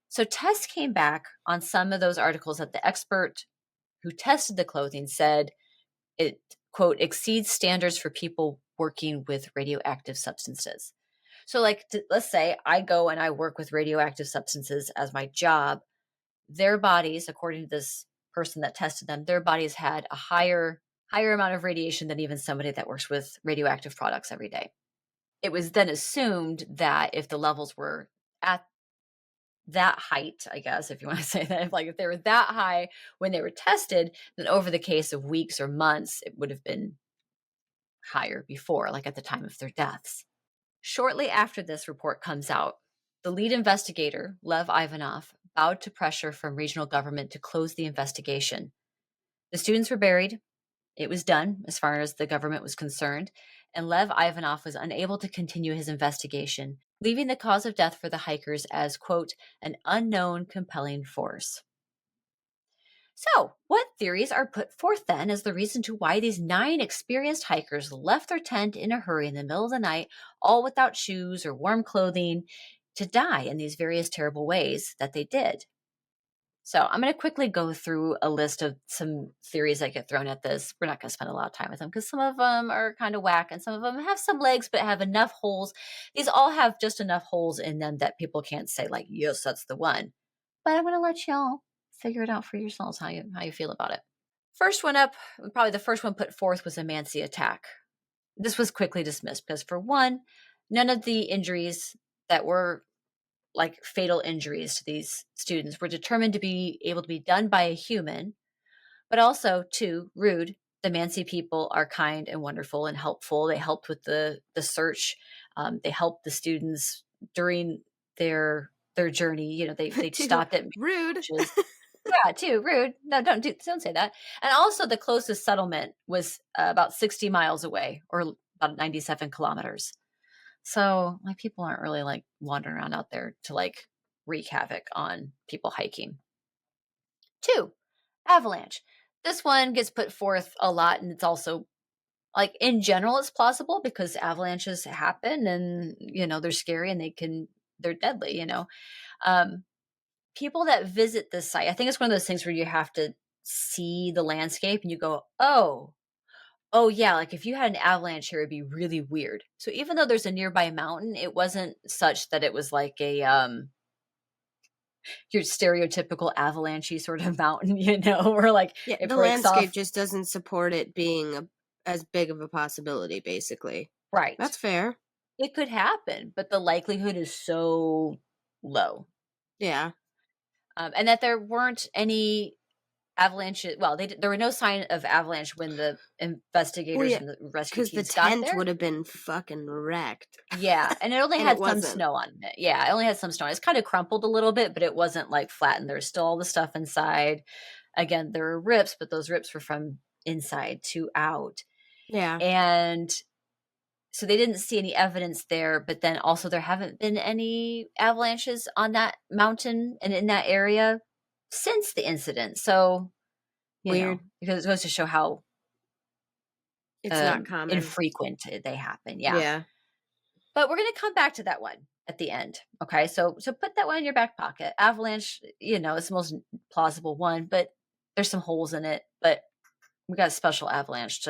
So tests came back on some of those articles that the expert who tested the clothing said it, quote, exceeds standards for people working with radioactive substances. So, like, let's say I go and I work with radioactive substances as my job. Their bodies, according to this person that tested them, their bodies had a higher amount of radiation than even somebody that works with radioactive products every day. It was then assumed that if the levels were at that height, I guess, if you want to say that, if they were that high when they were tested, then over the case of weeks or months, it would have been higher before, like at the time of their deaths. Shortly after this report comes out, the lead investigator, Lev Ivanov, bowed to pressure from regional government to close the investigation. The students were buried. It was done as far as the government was concerned, and Lev Ivanov was unable to continue his investigation, leaving the cause of death for the hikers as, quote, an unknown compelling force. So, what theories are put forth then as the reason to why these 9 experienced hikers left their tent in a hurry in the middle of the night, all without shoes or warm clothing, to die in these various terrible ways that they did? So, I'm going to quickly go through a list of some theories that get thrown at this. We're not going to spend a lot of time with them because some of them are kind of whack and some of them have some legs but have enough holes. These all have just enough holes in them that people can't say, like, yes, that's the one. But I'm going to let y'all figure it out for yourselves how you feel about it. First one up, probably the first one put forth, was a Mansi attack. This was quickly dismissed because, for one, none of the injuries that were like fatal injuries to these students were determined to be able to be done by a human, but also, two, rude. The Mansi people are kind and wonderful and helpful. They helped with the search. They helped the students during their journey. You know, they Too stopped at rude. beaches. Yeah, too rude. No, don't say that. And also, the closest settlement was about 60 miles away, or about 97 kilometers. So, like, people aren't really like wandering around out there to like wreak havoc on people hiking. Two, avalanche. This one gets put forth a lot, and it's also like in general, it's plausible because avalanches happen, and they're scary and they're deadly. Um, People that visit this site, I think it's one of those things where you have to see the landscape and you go, oh yeah, like if you had an avalanche here, it'd be really weird. So even though there's a nearby mountain, it wasn't such that it was like a your stereotypical avalanche sort of mountain, where like Yeah, it the breaks landscape off. just doesn't support it being as big of a possibility, basically. Right. That's fair. It could happen, but the likelihood is so low. Yeah. And that there weren't any. avalanche. Well, there were no sign of avalanche when the Well, investigators yeah, and the rescue because the teams got tent there. would have been fucking wrecked. Yeah, and it only And it had some wasn't. snow on it. Yeah, it only had some snow. It's kind of crumpled a little bit, but it wasn't like flattened. There's still all the stuff inside. Again, there were rips, but those rips were from inside to out. Yeah. And so they didn't see any evidence there, but then also there haven't been any avalanches on that mountain and in that area since the incident. So, Weird. because it goes to show how It's not common. infrequent they happen. Yeah. Yeah. But we're going to come back to that one at the end. Okay. So put that one in your back pocket. Avalanche, it's the most plausible one, but there's some holes in it. But we got a special avalanche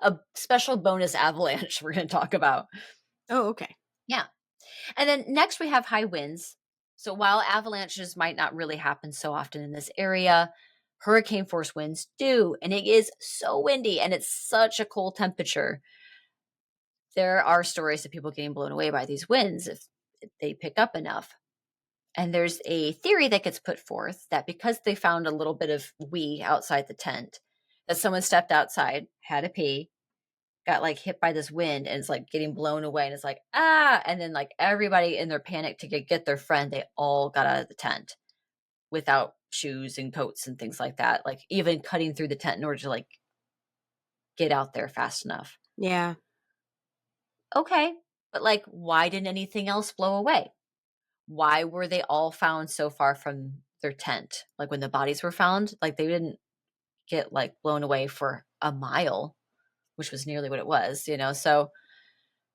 a special bonus avalanche we're going to talk about. Oh, okay. Yeah. And then next we have high winds. So while avalanches might not really happen so often in this area, hurricane force winds do. And it is so windy and it's such a cold temperature. There are stories of people getting blown away by these winds if they pick up enough. And there's a theory that gets put forth that because they found a little bit of wee outside the tent, that someone stepped outside, had a pee, got like hit by this wind and it's like getting blown away and it's like, and then like everybody in their panic to get their friend, they all got out of the tent without shoes and coats and things like that, like even cutting through the tent in order to like get out there fast enough. Yeah. Okay, but like why didn't anything else blow away? Why were they all found so far from their tent? Like when the bodies were found, like they didn't get like blown away for a mile, which was nearly what it was, so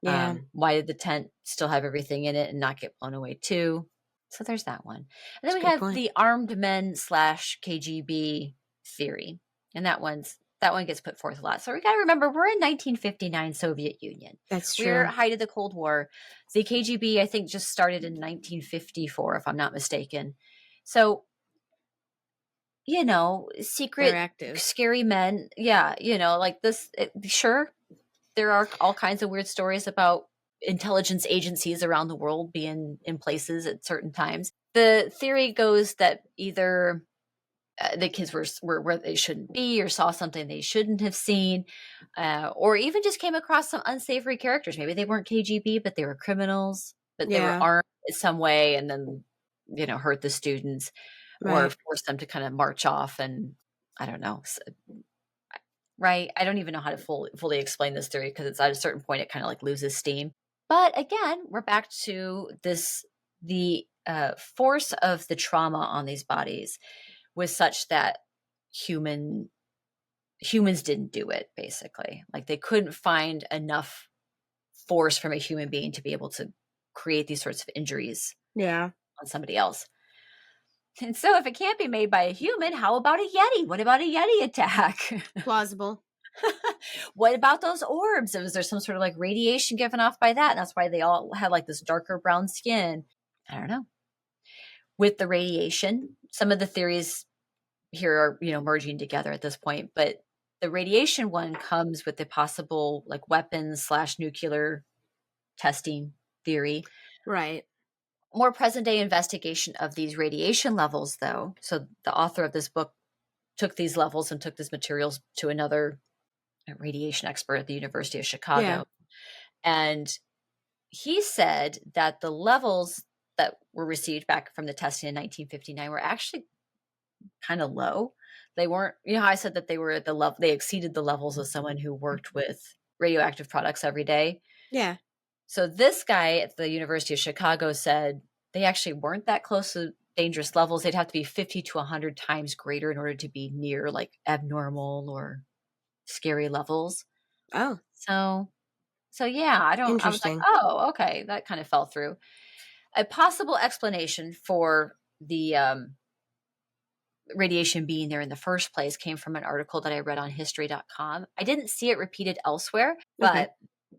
Yeah. why did the tent still have everything in it and not get blown away too? So there's that one. And then That's a we good have point. the armed men / KGB theory. And that one gets put forth a lot. So we got to remember we're in 1959 Soviet Union. That's We're true. height of the Cold War. The KGB, I think, just started in 1954, if I'm not mistaken. So, They're secret, active. scary men. Yeah, like this. Sure, there are all kinds of weird stories about intelligence agencies around the world being in places at certain times. The theory goes that either the kids were where they shouldn't be or saw something they shouldn't have seen, or even just came across some unsavory characters. Maybe they weren't KGB, but they were criminals, but they were Yeah. armed in some way and then, hurt the students or Right. forced them to kind of march off. And I don't know. Right. I don't even know how to fully explain this theory because it's at a certain point it kind of like loses steam. But again, we're back to the force of the trauma on these bodies was such that humans didn't do it, basically. Like they couldn't find enough force from a human being to be able to create these sorts of injuries Yeah. on somebody else. And so if it can't be made by a human, how about a yeti? What about a yeti attack? Plausible. What about those orbs? Was there some sort of like radiation given off by that? And that's why they all had like this darker brown skin. I don't know. With the radiation, some of the theories here are, merging together at this point, but the radiation one comes with the possible like weapons / nuclear testing theory. Right. More present day investigation of these radiation levels, though. So the author of this book took these levels and took these materials to another radiation expert at the University of Chicago. Yeah. And he said that the levels that were received back from the testing in 1959 were actually kind of low. They weren't, how I said that they were at the level, they exceeded the levels of someone who worked with radioactive products every day. Yeah. So this guy at the University of Chicago said they actually weren't that close to dangerous levels. They'd have to be 50 to 100 times greater in order to be near like abnormal or scary levels. Oh, So yeah, I was like, interesting. oh, okay, that kind of fell through. A possible explanation for the radiation being there in the first place came from an article that I read on history.com. I didn't see it repeated elsewhere, but Okay.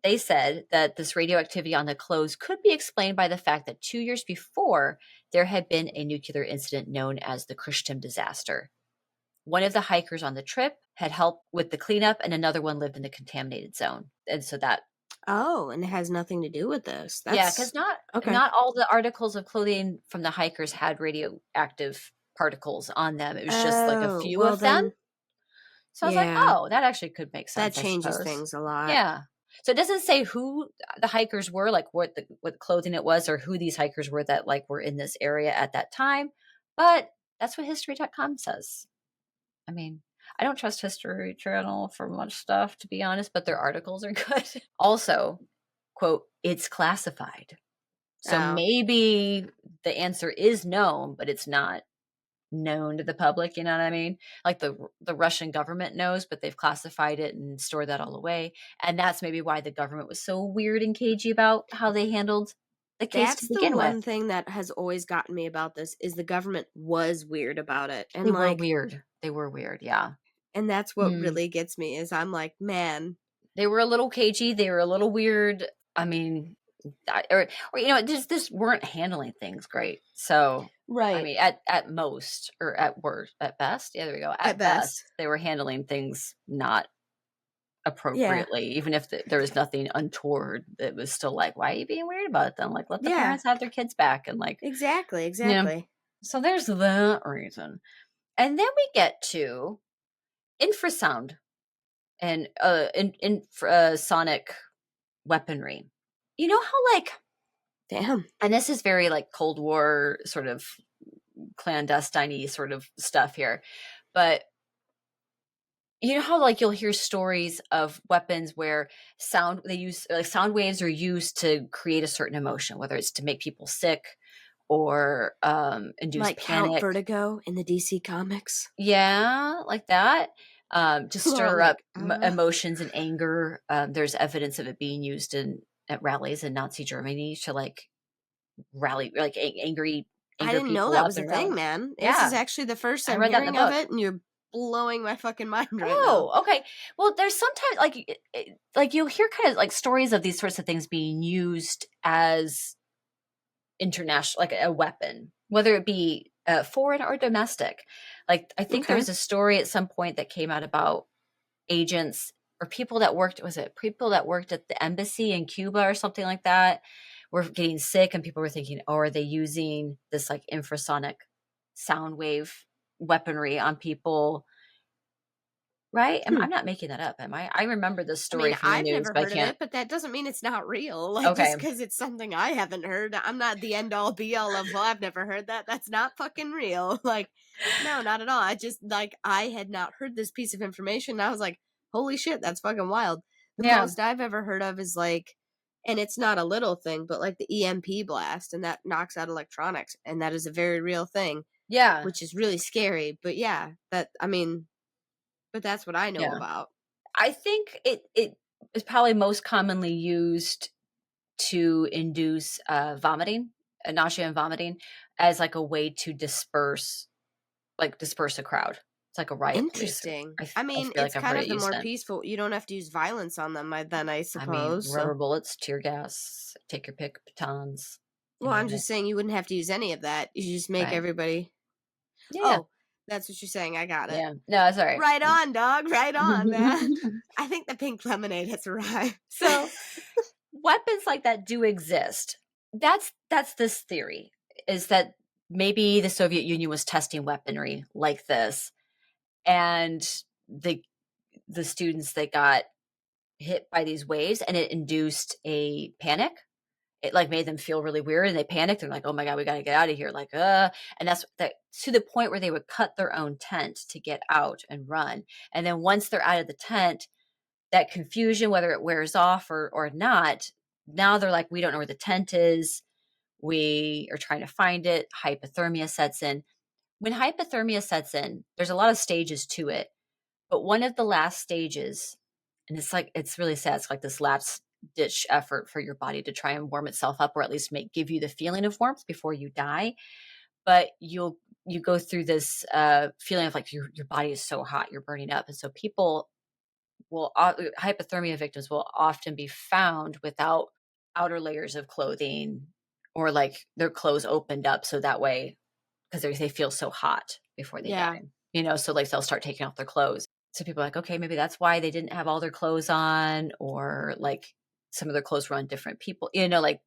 they said that this radioactivity on the clothes could be explained by the fact that 2 years before, there had been a nuclear incident known as the Krishtim disaster. One of the hikers on the trip had helped with the cleanup, and another one lived in the contaminated zone. And so that, Oh, and it has nothing to do with this. yeah, That's because not okay. not all the articles of clothing from the hikers had radioactive particles on them. It was just like a Oh, few well of them. then, So I was like, yeah, oh, that actually could make that sense, I changes suppose. things a lot. Yeah. So it doesn't say who the hikers were, like what clothing it was, or who these hikers were that like were in this area at that time, but that's what history.com says. I mean, I don't trust History Channel for much stuff, to be honest, but their articles are good. Also, quote, it's classified. So Oh, maybe the answer is known, but it's not known to the public, you know what I mean? Like the Russian government knows, but they've classified it and stored that all away. And that's maybe why the government was so weird and cagey about how they handled the case to that's the begin with. one thing that has always gotten me about this is the government was weird about it. They And were like, weird. They were weird, yeah. and that's what Mm. really gets me is I'm like, man, They were a little cagey. They were a little weird. I mean, or you know, just weren't handling things great. So, I right. mean, at most, or at worst, at best, yeah, there we go. At At best. best, they were handling things not Yeah. appropriately, even if there was nothing untoward. It was still like, why are you being weird about it then? Like, let the Yeah. parents have their kids back, and like, Exactly. you know. Exactly. So there's that reason, and then we get to infrasound and sonic weaponry. You know how like, Damn. and this is very like Cold War sort of clandestine sort of stuff here, but you know how like you'll hear stories of weapons where sound waves are used to create a certain emotion, whether it's to make people sick or induce Like Count panic. Vertigo in the DC comics. Yeah, like that. To We're all stir up like, emotions and anger. There's evidence of it being used in at rallies in Nazi Germany to like rally, like I anger didn't know people that up was a and thing, rally. man. This is Yeah, actually the first I I'm read that in the hearing of book. it, and you're blowing my fucking mind right now. Oh, okay. Well, there's sometimes like you'll hear kind of like stories of these sorts of things being used as international, like a weapon, whether it be foreign or domestic. Like I think there Okay. was a story at some point that came out about agents or people that worked, was it people that worked at the embassy in Cuba or something like that, were getting sick, and people were thinking, oh, are they using this like infrasonic sound wave weaponry on people? Right? Hmm. I'm not making that up, am I? I remember this I story mean, from the I've news, never but I heard of can't. it, but that doesn't mean it's not real. Like, Okay. just because it's something I haven't heard, I'm not the end all be all of, well, I've never heard that. That's not fucking real. Like, no, not at all. I just, like, I had not heard this piece of information. And I was like, holy shit, that's fucking wild. The Yeah. most I've ever heard of is like, and it's not a little thing, but like the EMP blast, and that knocks out electronics. And that is a very real thing, Yeah. which is really scary. But yeah, I mean, but that's what I know Yeah. about. I think it is probably most commonly used to induce vomiting, nausea and vomiting, as like a way to disperse a crowd. It's like a riot police. Interesting. I I I mean, feel it's like I've heard kind it of the used more then. peaceful. You don't have to use violence on them, then I I mean, suppose. rubber So, bullets, tear gas, take your pick, batons, you well, I'm name it. just saying you wouldn't have to use any of that. You just make Right. everybody. Yeah. Oh, that's what you're saying. I got it. Yeah. No, it's all right. Right on, dog. Right on, man. I think the pink lemonade has arrived. So weapons like that do exist. That's this theory, is that maybe the Soviet Union was testing weaponry like this, and the the students that got hit by these waves, and it induced a panic. It like made them feel really weird, and they panicked. They're like, "Oh my god, we got to get out of here!" Like, and that's that, to the point where they would cut their own tent to get out and run. And then once they're out of the tent, that confusion, whether it wears off or not, now they're like, we don't know where the tent is. We are trying to find it. Hypothermia sets in. When hypothermia sets in, there's a lot of stages to it. But one of the last stages, and it's like, it's really sad. It's like this last ditch effort for your body to try and warm itself up, or at least give you the feeling of warmth before you die. But you go through this feeling of like your body is so hot, you're burning up. And so people hypothermia victims will often be found without outer layers of clothing, or like their clothes opened up so that way, because they feel so hot before they Yeah. die, so like they'll start taking off their clothes. So people are like, okay, maybe that's why they didn't have all their clothes on, or like some of their clothes were on different people, like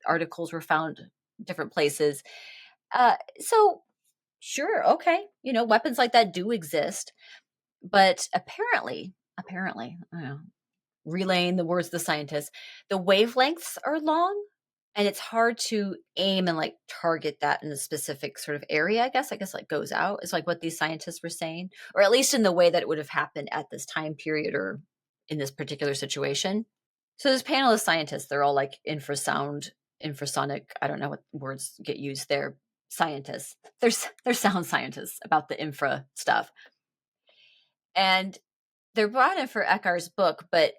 articles were found different places. So Sure, okay. Weapons like that do exist, but apparently, I don't know, relaying the words of the scientists, the wavelengths are long and it's hard to aim and like target that in a specific sort of area, I guess like goes out is like what these scientists were saying, or at least in the way that it would have happened at this time period or in this particular situation. So this panel of scientists, they're all like infrasonic, I don't know what words get used there, scientists. They're sound scientists about the infra stuff. And they're brought in for Eckar's book, but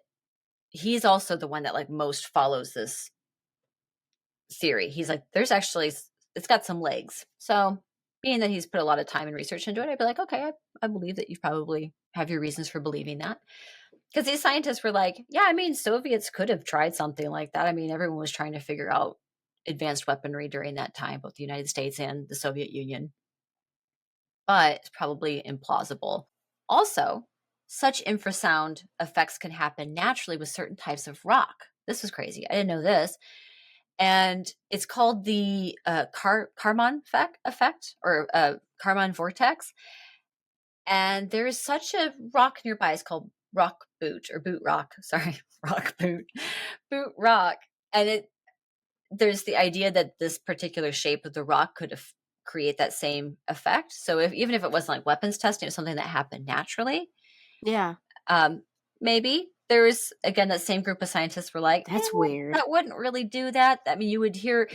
he's also the one that like most follows this theory. He's like, it's got some legs. So being that he's put a lot of time and research into it, I'd be like, okay, I believe that you probably have your reasons for believing that. Because these scientists were like, yeah, I mean, Soviets could have tried something like that. I mean, everyone was trying to figure out advanced weaponry during that time, both the United States and the Soviet Union. But it's probably implausible. Also, such infrasound effects can happen naturally with certain types of rock. This was crazy. I didn't know this. And it's called the Kármán effect or Kármán vortex. And there is such a rock nearby. It's called Rock Boot or Boot Rock. Sorry, Rock Boot, Boot Rock. And there's the idea that this particular shape of the rock could create that same effect. So even if it wasn't like weapons testing, it's something that happened naturally. Yeah. Maybe there was again that same group of scientists were like, That's weird. That wouldn't really do that. I mean, you would hear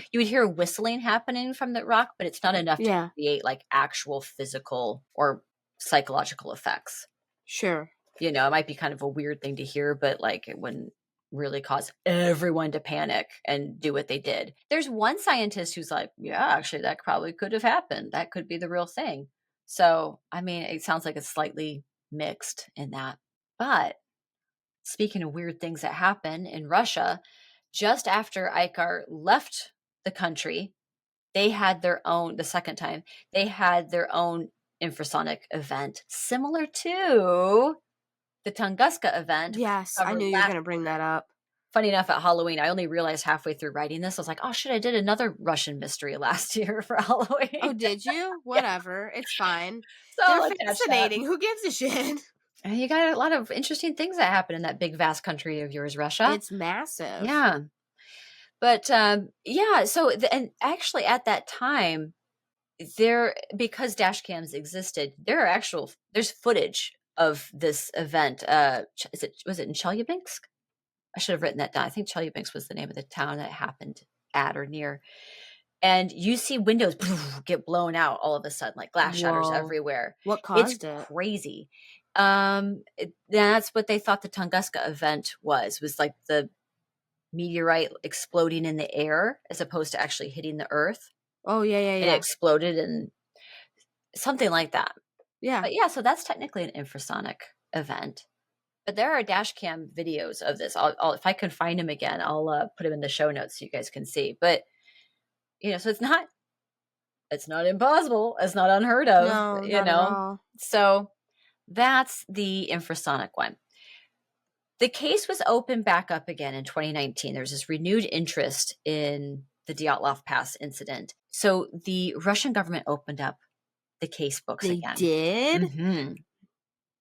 whistling happening from the rock, but it's not enough to create like actual physical or psychological effects. Sure. It might be kind of a weird thing to hear, but like it wouldn't really cause everyone to panic and do what they did. There's one scientist who's like, yeah, actually that probably could have happened. That could be the real thing. So, I mean, it sounds like it's slightly mixed in that. But speaking of weird things that happen in Russia, just after Icar left the country, they had the second time, they had their own infrasonic event similar to the Tunguska event. Yes, I knew you were going to bring that up. Funny enough, at Halloween, I only realized halfway through writing this, I was like, oh shit, I did another Russian mystery last year for Halloween. Oh, did you? Whatever. Yeah. It's fine. So they're fascinating. Who gives a shit? You got a lot of interesting things that happen in that big, vast country of yours, Russia. It's massive. Yeah. But yeah, so and actually at that time, because dash cams existed, there's footage of this event. Was it in Chelyabinsk? I should have written that down. I think Chelyabinsk was the name of the town that happened at or near. And you see windows get blown out all of a sudden, like glass shatters everywhere. What caused it? It's crazy. That's what they thought the Tunguska event was like the meteorite exploding in the air as opposed to actually hitting the earth. Oh, yeah. It exploded and something like that. Yeah. But yeah, so that's technically an infrasonic event. But there are dash cam videos of this. I'll if I can find them again, I'll put them in the show notes so you guys can see. But so it's not impossible. It's not unheard of. No, not at all. So that's the infrasonic one. The case was opened back up again in 2019. There's this renewed interest in the Dyatlov Pass incident. So the Russian government opened up the case books again. They did? Mm-hmm.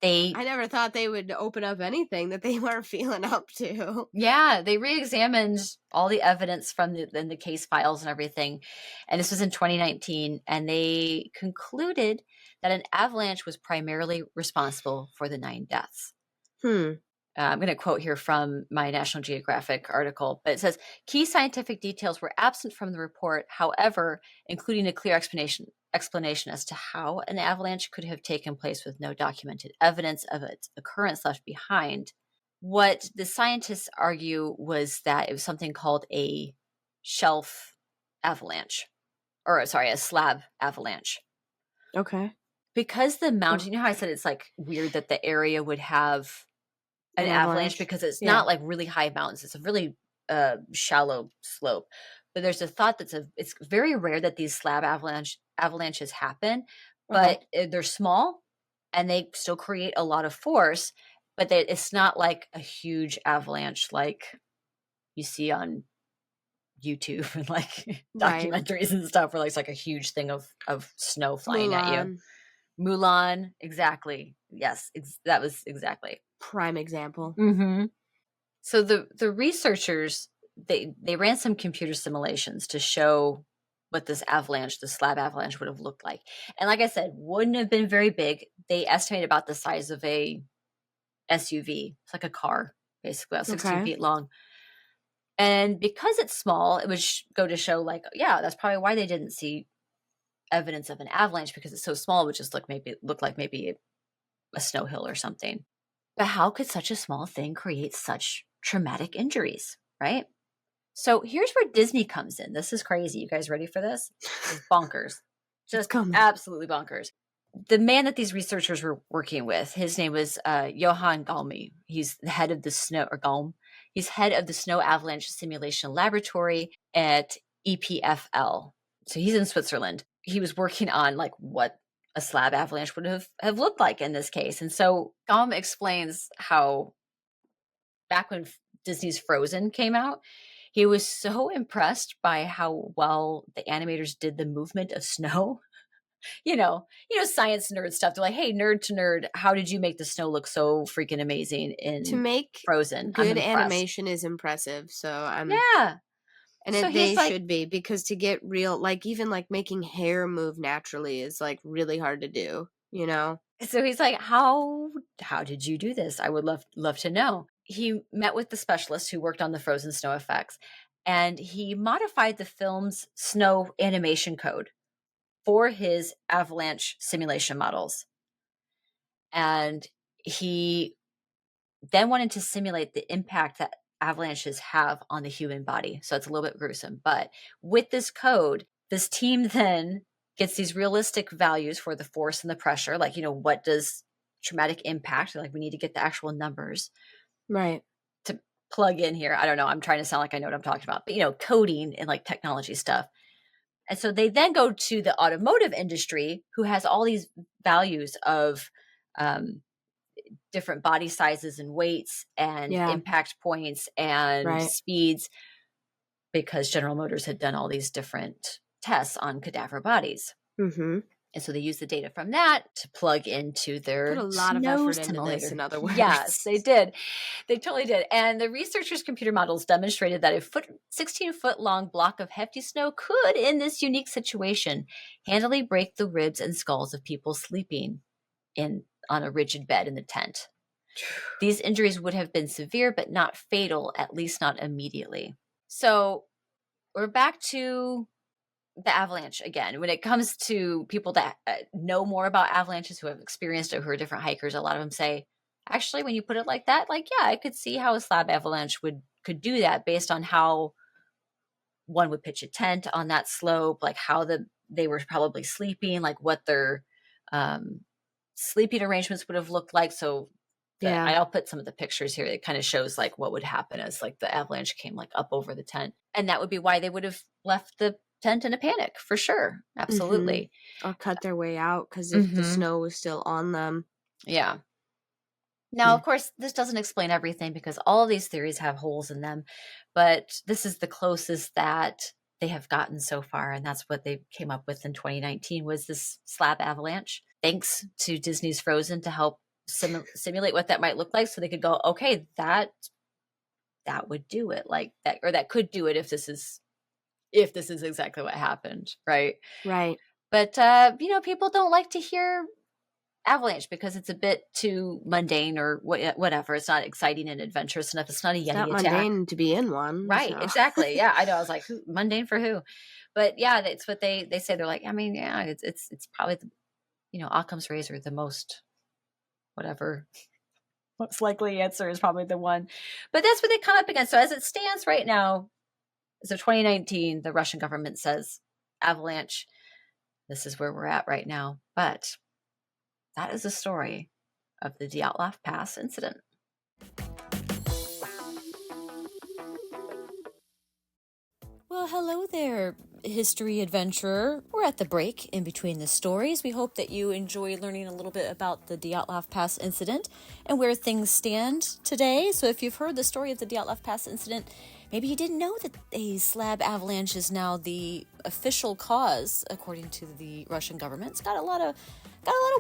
I never thought they would open up anything that they weren't feeling up to. Yeah, they re-examined all the evidence from the case files and everything. And this was in 2019. And they concluded that an avalanche was primarily responsible for the 9 deaths. I'm going to quote here from my National Geographic article, but it says, key scientific details were absent from the report, however, including a clear explanation as to how an avalanche could have taken place with no documented evidence of its occurrence left behind. What the scientists argue was that it was something called a shelf avalanche, a slab avalanche. Okay. Because the mountain, you know how I said it's like weird that the area would have an avalanche because it's not like really high mountains. It's a really shallow slope. But there's a thought it's very rare that these slab avalanches happen, but they're small and they still create a lot of force, but it's not like a huge avalanche like you see on YouTube and like Right. documentaries and stuff where like it's like a huge thing of snow flying at you. Mulan, Mulan, exactly. Yes, that was exactly. prime example. Mm-hmm. So the researchers they ran some computer simulations to show what this avalanche, the slab avalanche, would have looked like. And like I said, wouldn't have been very big. They estimate about the size of a SUV. It's like a car, basically, about 16 Okay. feet long. And because it's small, it would go to show, like, yeah, that's probably why they didn't see evidence of an avalanche, because it's so small. It would just look like maybe a snow hill or something. But how could such a small thing create such traumatic injuries, right? So here's where Disney comes in. This is crazy. You guys ready for this? It's bonkers. It's Just coming. absolutely bonkers. The man that these researchers were working with, his name was Johann Galmi. He's the head of the snow, or Galm. He's head of the Snow Avalanche Simulation Laboratory at EPFL. So he's in Switzerland. He was working on like what a slab avalanche would have looked like in this case. And so Galm explains how back when Disney's Frozen came out, he was so impressed by how well the animators did the movement of snow. Science nerd stuff. They're like, hey, nerd to nerd, how did you make the snow look so freaking amazing To in make Frozen? I'm good impressed. animation is impressive. So Yeah. and So they he's like, should be, because to get real, like even like making hair move naturally is like really hard to do, you know? so he's like, how did you do this? I would love to know. He met with the specialist who worked on the frozen snow effects, and he modified the film's snow animation code for his avalanche simulation models. And he then wanted to simulate the impact that avalanches have on the human body. So it's a little bit gruesome. But with this code, this team then gets these realistic values for the force and the pressure. Like, what does traumatic impact? Like, we need to get the actual numbers Right. to plug in here. I don't know. I'm trying to sound like I know what I'm talking about, but coding and like technology stuff. And so they then go to the automotive industry, who has all these values of different body sizes and weights and Yeah. impact points and Right. speeds, because General Motors had done all these different tests on cadaver bodies. Mm-hmm. And so they use the data from that to plug into their Put a lot of snow effort into simulator. this, in other words. Yes, they did. They totally did. And the researchers' computer models demonstrated that a 16-foot long block of hefty snow could, in this unique situation, handily break the ribs and skulls of people sleeping on a rigid bed in the tent. These injuries would have been severe, but not fatal, at least not immediately. So we're back to the avalanche again. When it comes to people that know more about avalanches, who have experienced it, who are different hikers, a lot of them say, actually, when you put it like that, like, yeah, I could see how a slab avalanche could do that, based on how one would pitch a tent on that slope, like how they were probably sleeping, like what their sleeping arrangements would have looked like. So Yeah. I'll put some of the pictures here. It kind of shows like what would happen as like the avalanche came like up over the tent. And that would be why they would have left the tent in a panic, for sure. Absolutely. Or cut their way out, because if the snow was still on them. Yeah. Now, of course, this doesn't explain everything, because all of these theories have holes in them, but this is the closest that they have gotten so far. And that's what they came up with in 2019, was this slab avalanche. Thanks to Disney's Frozen to help simulate what that might look like, so they could go, okay, that would do it like that, or that could do it if this is exactly what happened, right? Right. But people don't like to hear avalanche because it's a bit too mundane or whatever. It's not exciting and adventurous enough. It's not a Yeti It's not attack. mundane to be in one. Right, so. exactly. Yeah, I know. I was like, mundane for who? But yeah, that's what they say. They're like, I mean, yeah, it's probably Occam's razor, the most whatever. Most likely answer is probably the one. But that's what they come up against. So as it stands right now, so 2019, the Russian government says avalanche. This is where we're at right now. But that is the story of the Dyatlov Pass incident. Well, hello there, history adventurer. We're at the break in between the stories. We hope that you enjoy learning a little bit about the Dyatlov Pass incident and where things stand today. So if you've heard the story of the Dyatlov Pass incident, maybe you didn't know that a slab avalanche is now the official cause, according to the Russian government. It's got a lot of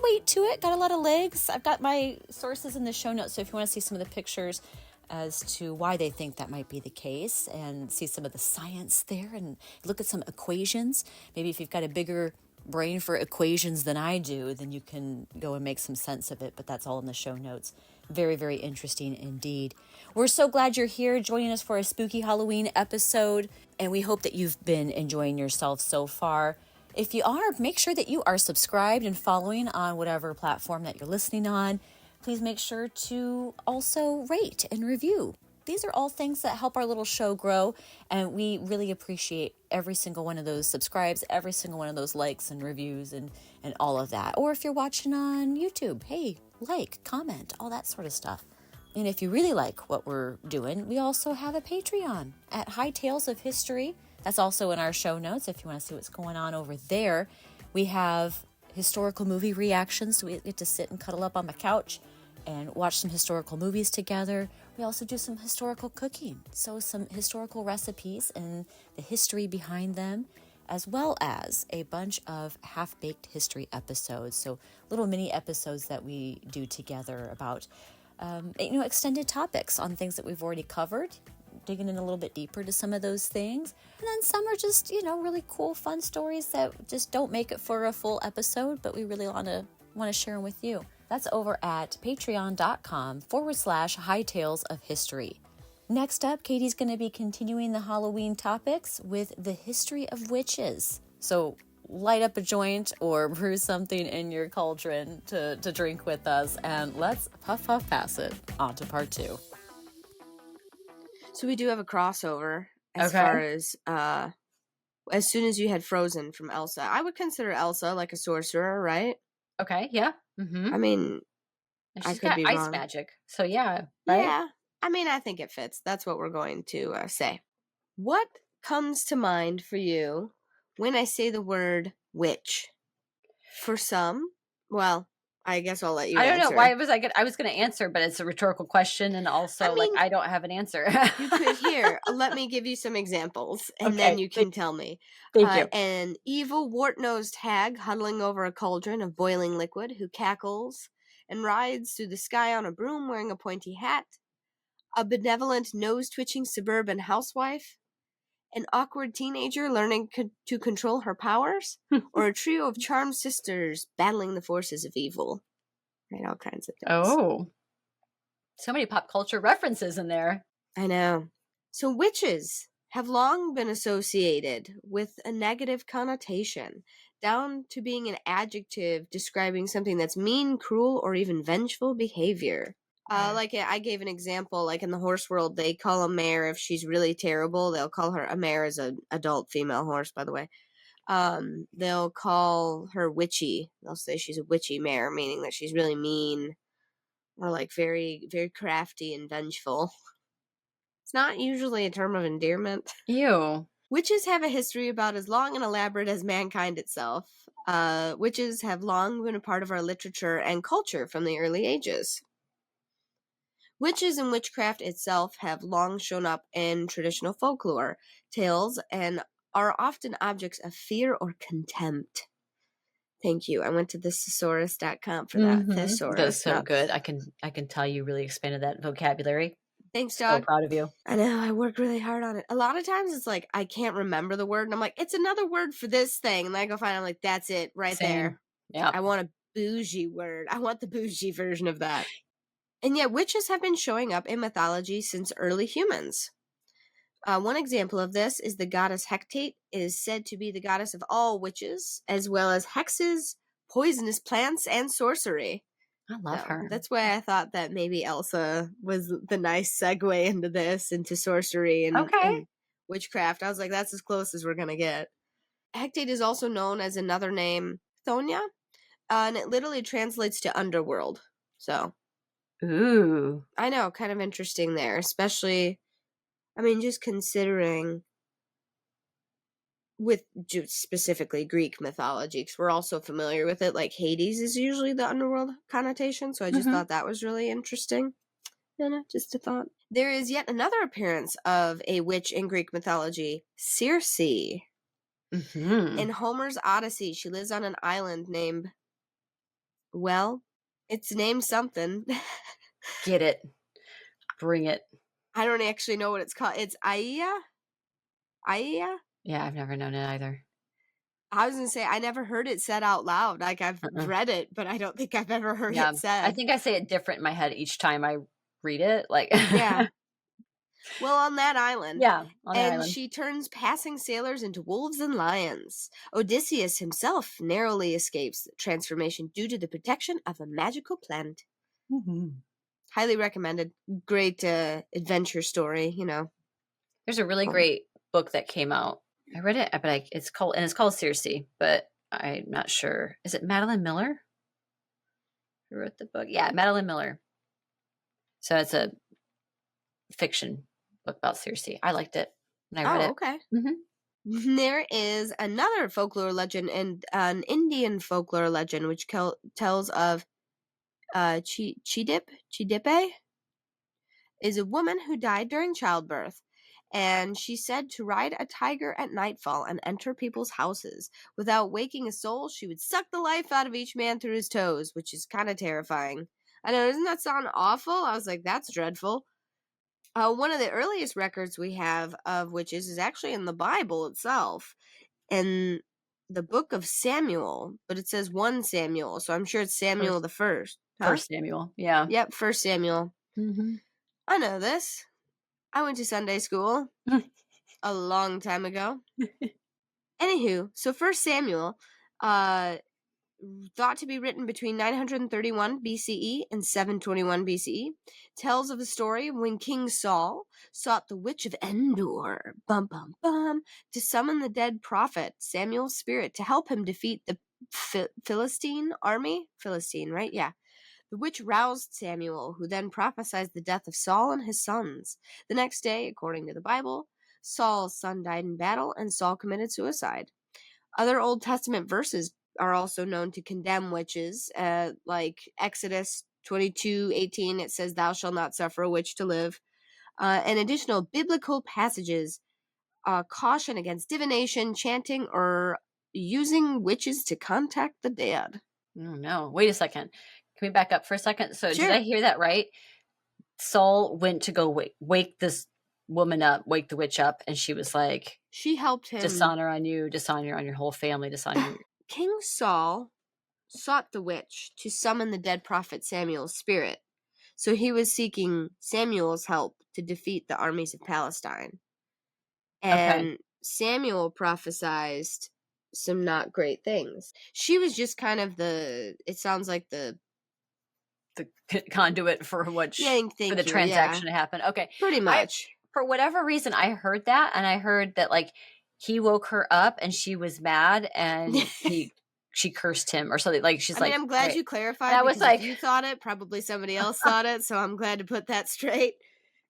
weight to it, got a lot of legs. I've got my sources in the show notes, so if you want to see some of the pictures as to why they think that might be the case and see some of the science there and look at some equations. Maybe if you've got a bigger brain for equations than I do, then you can go and make some sense of it, but that's all in the show notes. Very, very interesting indeed. We're so glad you're here joining us for a spooky Halloween episode, and we hope that you've been enjoying yourself so far. If you are, make sure that you are subscribed and following on whatever platform that you're listening on. Please make sure to also rate and review. These are all things that help our little show grow, and we really appreciate every single one of those subscribes, every single one of those likes and reviews and all of that. Or if you're watching on YouTube, hey, like, comment, all that sort of stuff. And if you really like what we're doing, we also have a Patreon at High Tales of History. That's also in our show notes if you want to see what's going on over there. We have historical movie reactions, so we get to sit and cuddle up on the couch and watch some historical movies together. We also do some historical cooking, so some historical recipes and the history behind them, as well as a bunch of half-baked history episodes, so little mini episodes that we do together about extended topics on things that we've already covered, digging in a little bit deeper to some of those things. And then some are just, really cool, fun stories that just don't make it for a full episode, but we really want to share them with you. That's over at patreon.com/High Tales of History. Next up, Katie's going to be continuing the Halloween topics with the history of witches. So light up a joint or brew something in your cauldron to drink with us, and let's puff pass it on to part 2. So we do have a crossover as far as soon as you had Frozen from Elsa. I would consider Elsa like a sorcerer, right? Okay, yeah. Mm-hmm. I mean, and I she's could got be ice wrong. magic, so yeah, right? Yeah, I mean, I think it fits. That's what we're going to say. What comes to mind for you when I say the word witch? For some, well, I guess I'll let you I don't answer. know. Why was I was going to answer, but it's a rhetorical question, and also, I don't have an answer. You could hear. Let me give you some examples, and Okay, then you can tell me. Thank you. An evil, wart-nosed hag huddling over a cauldron of boiling liquid who cackles and rides through the sky on a broom wearing a pointy hat. A benevolent, nose-twitching suburban housewife. An awkward teenager learning to control her powers. Or a trio of charmed sisters battling the forces of evil. Right, all kinds of things. Oh. So many pop culture references in there. I know. So witches have long been associated with a negative connotation, down to being an adjective describing something that's mean, cruel, or even vengeful behavior. I gave an example, like in the horse world, they call a mare, if she's really terrible, they'll call her, a mare is an adult female horse, by the way. They'll call her witchy. They'll say she's a witchy mare, meaning that she's really mean, or like very, very crafty and vengeful. It's not usually a term of endearment. Ew. Witches have a history about as long and elaborate as mankind itself. Witches have long been a part of our literature and culture from the early ages. Witches and witchcraft itself have long shown up in traditional folklore tales and are often objects of fear or contempt. Thank you. I went to thesaurus.com for that. Thesaurus. That's so good. I can tell you really expanded that vocabulary. Thanks, dog. So proud of you. I know. I worked really hard on it. A lot of times it's like I can't remember the word, and I'm like, it's another word for this thing. And then I go find, I'm like, that's it right there. Yeah. I want a bougie word. I want the bougie version of that. And yet witches have been showing up in mythology since early humans. One example of this is the goddess Hecate is said to be the goddess of all witches, as well as hexes, poisonous plants, and sorcery. I love her. That's why I thought that maybe Elsa was the nice segue into this, into sorcery and witchcraft. I was like, that's as close as we're going to get. Hecate is also known as another name, Thonia, and it literally translates to underworld. So, ooh. I know, kind of interesting there, especially, I mean, just considering with specifically Greek mythology, because we're also familiar with it, like Hades is usually the underworld connotation, so I just thought that was really interesting. Just a thought. There is yet another appearance of a witch in Greek mythology, Circe. Hmm. In Homer's Odyssey, she lives on an island named, well, it's named something. Get it. Bring it. I don't actually know what it's called. It's Aia? Aia? Yeah, I've never known it either. I was going to say, I never heard it said out loud. Like, I've Uh-uh. read it, but I don't think I've ever heard Yeah. it I said. think I say it different in my head each time I read it. Like, Yeah. Well, on that island. yeah, on the And island. she turns passing sailors into wolves and lions. Odysseus himself narrowly escapes the transformation due to the protection of a magical plant. Mhm. Highly recommended. Great adventure story, you know. There's a really Um, great book that came out. I read it, but it's called Circe, but I'm not sure. Is it Madeline Miller who wrote the book? Yeah, Madeline Miller. So it's a fiction book about Circe. I liked it when I read Oh, it. okay. Hmm. There is another folklore legend and an Indian folklore legend which tells of Chidipe is a woman who died during childbirth, and she's said to ride a tiger at nightfall and enter people's houses. Without waking a soul, she would suck the life out of each man through his toes, which is kind of terrifying. I know, doesn't that sound awful? I was like, that's dreadful. One of the earliest records we have of witches is actually in the Bible itself, in the book of Samuel, but it says 1 Samuel, so I'm sure it's Samuel First, the first. Huh? First Samuel. Yeah. Yep, 1 Samuel. Hmm. I know this. I went to Sunday school a long time ago. Anywho, so 1 Samuel, uh, thought to be written between 931 BCE and 721 BCE, tells of the story of when King Saul sought the witch of Endor, bum bum bum, to summon the dead prophet Samuel's spirit to help him defeat the Philistine army. Philistine, right? Yeah. The witch roused Samuel, who then prophesied the death of Saul and his sons. The next day, according to the Bible, Saul's son died in battle and Saul committed suicide. Other Old Testament verses are also known to condemn witches, like Exodus 22:18. It says, "Thou shalt not suffer a witch to live." And additional biblical passages caution against divination, chanting, or using witches to contact the dead. Oh no. Wait a second. Can we back up for a second? So did I Sure. hear that right? Saul went to go wake this woman up, wake the witch up, and she was like, She helped him. dishonor on you, dishonor on your whole family, dishonor your. King Saul sought the witch to summon the dead prophet Samuel's spirit. So he was seeking Samuel's help to defeat the armies of Palestine. Okay. And Samuel prophesied some not great things. She was just kind of it sounds like The conduit for yeah, for the thank you, yeah, transaction to happen. Okay. pretty I much. For whatever reason I heard that, and I heard that like he woke her up and she was mad and she cursed him or something. Like she's I mean, like, I'm glad right. you And clarified I was because if like, you thought it, probably somebody else thought it. So I'm glad to put that straight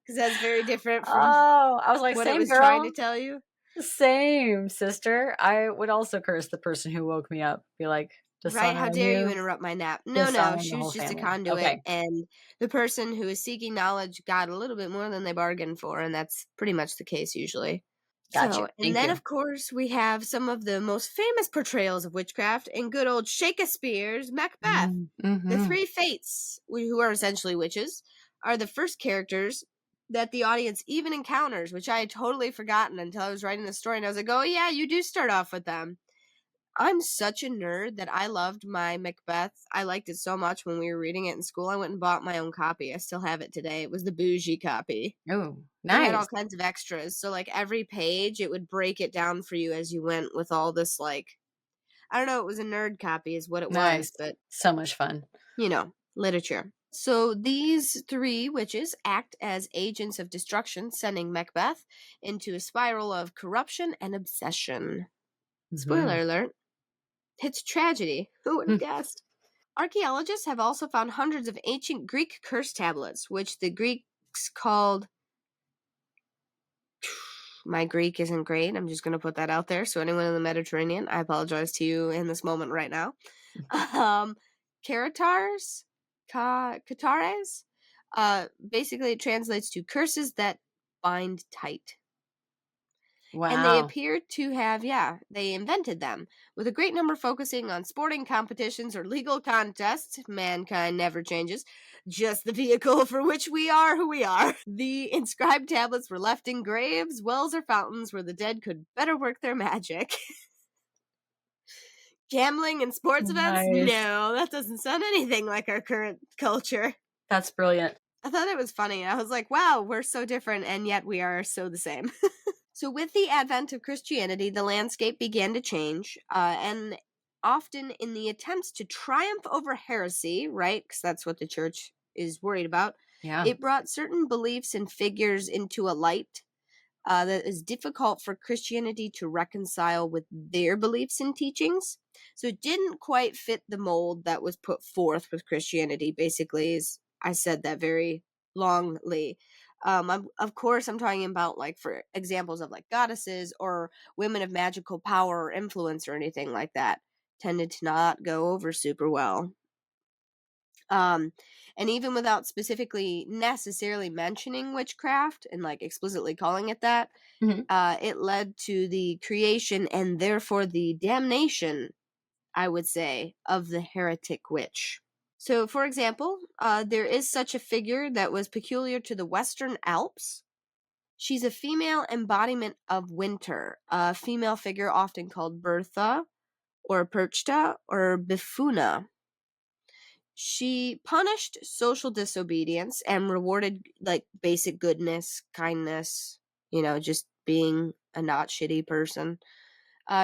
because that's very different from oh, I was like, what it same was trying to girl. tell you. Same, sister. I would also curse the person who woke me up. Be like, Right? dishonor How on dare you you, interrupt my nap? No, no, dishonor on she the was whole just a family. conduit, Okay, and the person who is seeking knowledge got a little bit more than they bargained for, and that's pretty much the case usually. got you. So, and Thank then you. of course we have some of the most famous portrayals of witchcraft in good old Shakespeare's Macbeth. The Mm-hmm. three fates, who are essentially witches, are the first characters that the audience even encounters, which I had totally forgotten until I was writing the story, and I was like, oh yeah, you do start off with them. I'm such a nerd that I loved my Macbeth. I liked it so much when we were reading it in school. I went and bought my own copy. I still have it today. It was the bougie copy. Oh, It had all nice. kinds of extras. So, like, every page, it would break it down for you as you went with all this, like, I don't know, it was a nerd copy, is what it was, Nice. but, So much fun. literature. So, these three witches act as agents of destruction, sending Macbeth into a spiral of corruption and obsession. Mm-hmm. Spoiler alert. It's tragedy. Who would have guessed? Archaeologists have also found hundreds of ancient Greek curse tablets, which the Greeks called. My Greek isn't great. I'm just going to put that out there. So, anyone in the Mediterranean, I apologize to you in this moment right now. Karatars? Katares? Basically, it translates to curses that bind tight. And they Wow. appear to have, yeah, they invented them. With a great number focusing on sporting competitions or legal contests, mankind never changes, just the vehicle for which we are who we are. The inscribed tablets were left in graves, wells, or fountains where the dead could better work their magic. Gambling and sports events? Nice. No, that doesn't sound anything like our current culture. That's brilliant. I thought it was funny. I was like, wow, we're so different, and yet we are so the same. So, with the advent of Christianity, the landscape began to change, and often in the attempts to triumph over heresy, right? Because that's what the church is worried about, Yeah. it brought certain beliefs and figures into a light that is difficult for Christianity to reconcile with their beliefs and teachings. So, it didn't quite fit the mold that was put forth with Christianity, basically, is I said that very longly. Of course, I'm talking about like for examples of like goddesses or women of magical power or influence or anything like that tended to not go over super well. Um, and even without specifically necessarily mentioning witchcraft and like explicitly calling it that, Mhm. it led to the creation and therefore the damnation, I would say, of the heretic witch. So, for example, there is such a figure that was peculiar to the Western Alps. She's a female embodiment of winter, a female figure often called Bertha or Perchta or Bifuna. She punished social disobedience and rewarded like basic goodness, kindness, just being a not shitty person.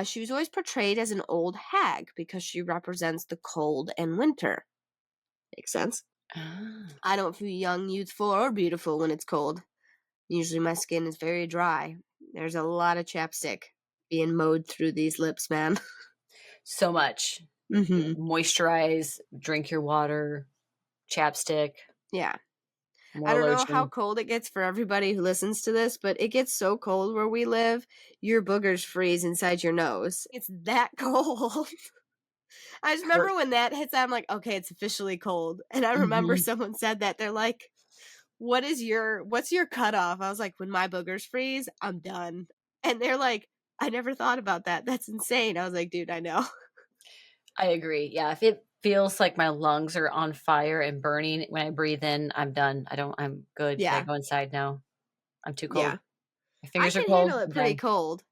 She was always portrayed as an old hag because she represents the cold and winter. Makes sense. Ah. I don't feel young, youthful, or beautiful when it's cold. Usually my skin is very dry. There's a lot of chapstick being mowed through these lips, man. So much. Mm-hmm. Moisturize, drink your water, chapstick, Yeah. I more don't know how lotion. cold it gets for everybody who listens to this, but it gets so cold where we live, your boogers freeze inside your nose. It's that cold. I just remember Hurt. when that hits, I'm like, okay, it's officially cold. And I remember Mhm. someone said that. They're like, what's your cutoff? I was like, when my boogers freeze, I'm done. And they're like, I never thought about that. That's insane. I was like, dude, I know. I agree. Yeah, if it feels like my lungs are on fire and burning when I breathe in, I'm done. I'm good. Can I Yeah. go inside now? I'm too Yeah. cold. My I fingers are can cold. handle it I'm pretty done. cold.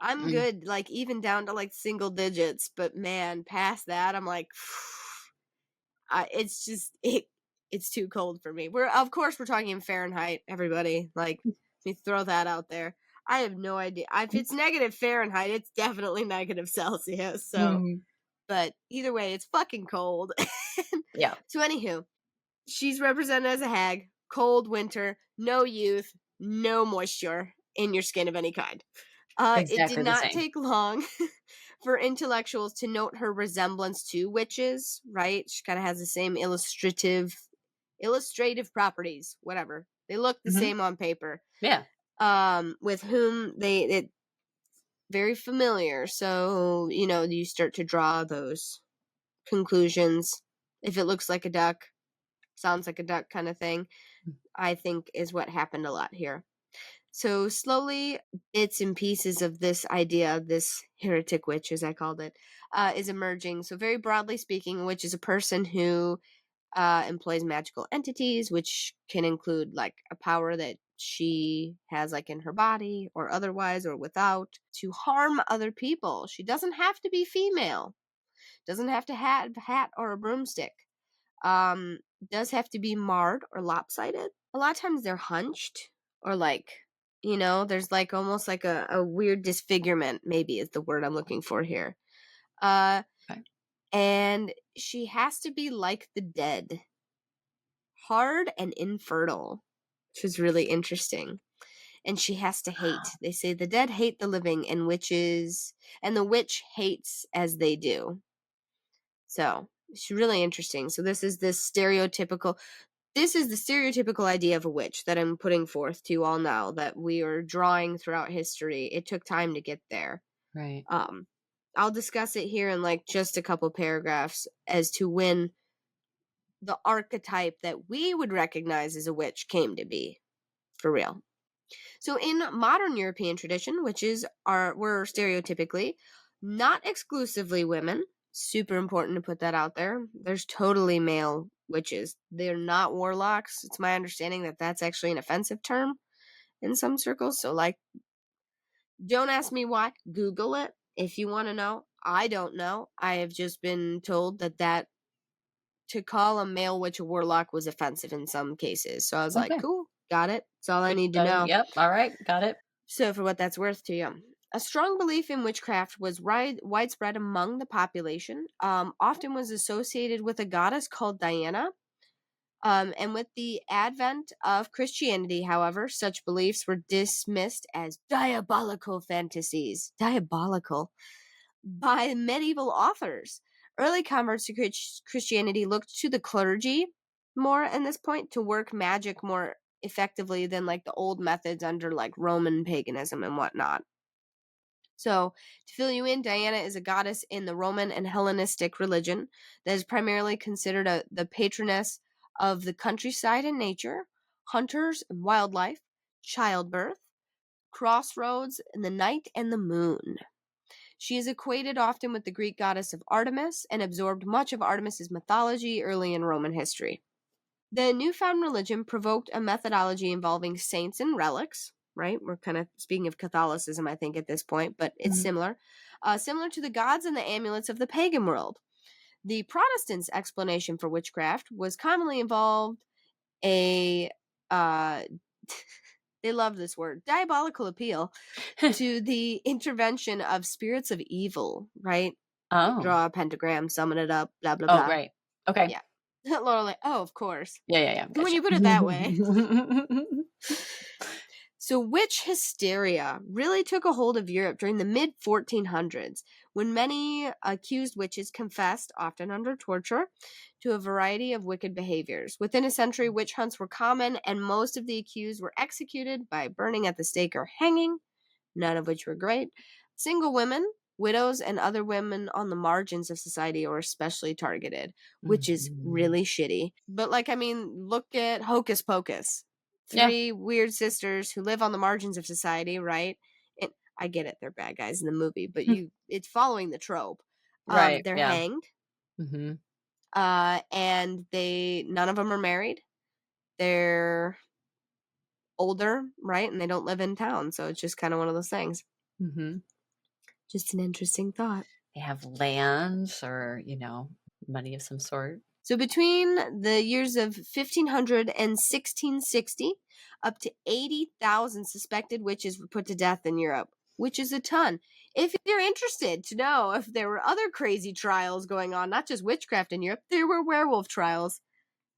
I'm Mm. good, like even down to like single digits, but man, past that, I'm like, it's just it's too cold for me. We're of course we're talking in Fahrenheit, everybody. Like, let me throw that out there. I have no idea. If it's negative Fahrenheit, it's definitely negative Celsius. So, Mhm. but either way, it's fucking cold. Yeah, So, anywho, she's represented as a hag, cold winter, no youth, no moisture in your skin of any kind. It did exactly the not same. take long for intellectuals to note her resemblance to witches, right? She kind of has the same illustrative properties, whatever. They look the Mhm. same on paper. Yeah, With whom it very familiar. So, you start to draw those conclusions. If it looks like a duck, sounds like a duck kind of thing, I think is what happened a lot here. So slowly, bits and pieces of this idea, this heretic witch, as I called it, is emerging. So very broadly speaking, a witch is a person who employs magical entities, which can include like a power that she has like in her body or otherwise or without to harm other people. She doesn't have to be female, doesn't have to have a hat or a broomstick. Um, does have to be marred or lopsided. A lot of times they're hunched or like, there's like almost like a weird disfigurement, maybe is the word I'm looking for here. Uh, okay. and she has to be like the dead, hard and infertile, which is really interesting. And she has to hate. They say the dead hate the living, and the witch hates as they do. So it's really interesting. So this is the stereotypical idea of a witch that I'm putting forth to you all now that we are drawing throughout history. It took time to get there. Right. Um, I'll discuss it here in like just a couple paragraphs as to when the archetype that we would recognize as a witch came to be, for real. So in modern European tradition, witches were stereotypically not exclusively women. Super important to put that out there. There's totally male witches. They're not warlocks. It's my understanding that that's actually an offensive term in some circles. So like, don't ask me why. Google it if you want to know. I don't know. I have just been told that to call a male witch a warlock was offensive in some cases. So I was like, Okay. cool, got it. That's all I Good. need to know. Yep. All right. Got it. So, for what that's worth to you, a strong belief in witchcraft was widespread among the population. Often was associated with a goddess called Diana. And with the advent of Christianity, however, such beliefs were dismissed as diabolical fantasies. Diabolical by medieval authors. Early converts to Christianity looked to the clergy more at this point to work magic more effectively than like the old methods under like Roman paganism and whatnot. So, to fill you in, Diana is a goddess in the Roman and Hellenistic religion that is primarily considered the patroness of the countryside and nature, hunters and wildlife, childbirth, crossroads, and the night and the moon. She is equated often with the Greek goddess of Artemis and absorbed much of Artemis's mythology early in Roman history. The newfound religion provoked a methodology involving saints and relics, right? We're kind of speaking of Catholicism, I think, at this point, but it's Mhm. similar to the gods and the amulets of the pagan world. The Protestants' explanation for witchcraft was commonly involved a, uh, they love this word, diabolical appeal to the intervention of spirits of evil, right? Oh. Draw a pentagram, summon it up, blah, blah, Oh, blah. right. Okay. Yeah. Laura, like, oh, of course. Yeah. Yeah. Yeah. When Gotcha. you put it that way. So, witch hysteria really took a hold of Europe during the mid 1400s when many accused witches confessed, often under torture, to a variety of wicked behaviors. Within a century, witch hunts were common, and most of the accused were executed by burning at the stake or hanging, none of which were great. Single women, widows, and other women on the margins of society were especially targeted, which is Mhm. really shitty. But, like, I mean, look at Hocus Pocus. Yeah. Three weird sisters who live on the margins of society, right? And I get it, they're bad guys in the movie, but it's following the trope. Right. They're Yeah. hanged, Hmm. and none of them are married. They're older, right? And they don't live in town, so it's just kind of one of those things. Hmm. Just an interesting thought. They have lands or, money of some sort. So between the years of 1500 and 1660, up to 80,000 suspected witches were put to death in Europe, which is a ton. If you're interested to know if there were other crazy trials going on, not just witchcraft in Europe, there were werewolf trials.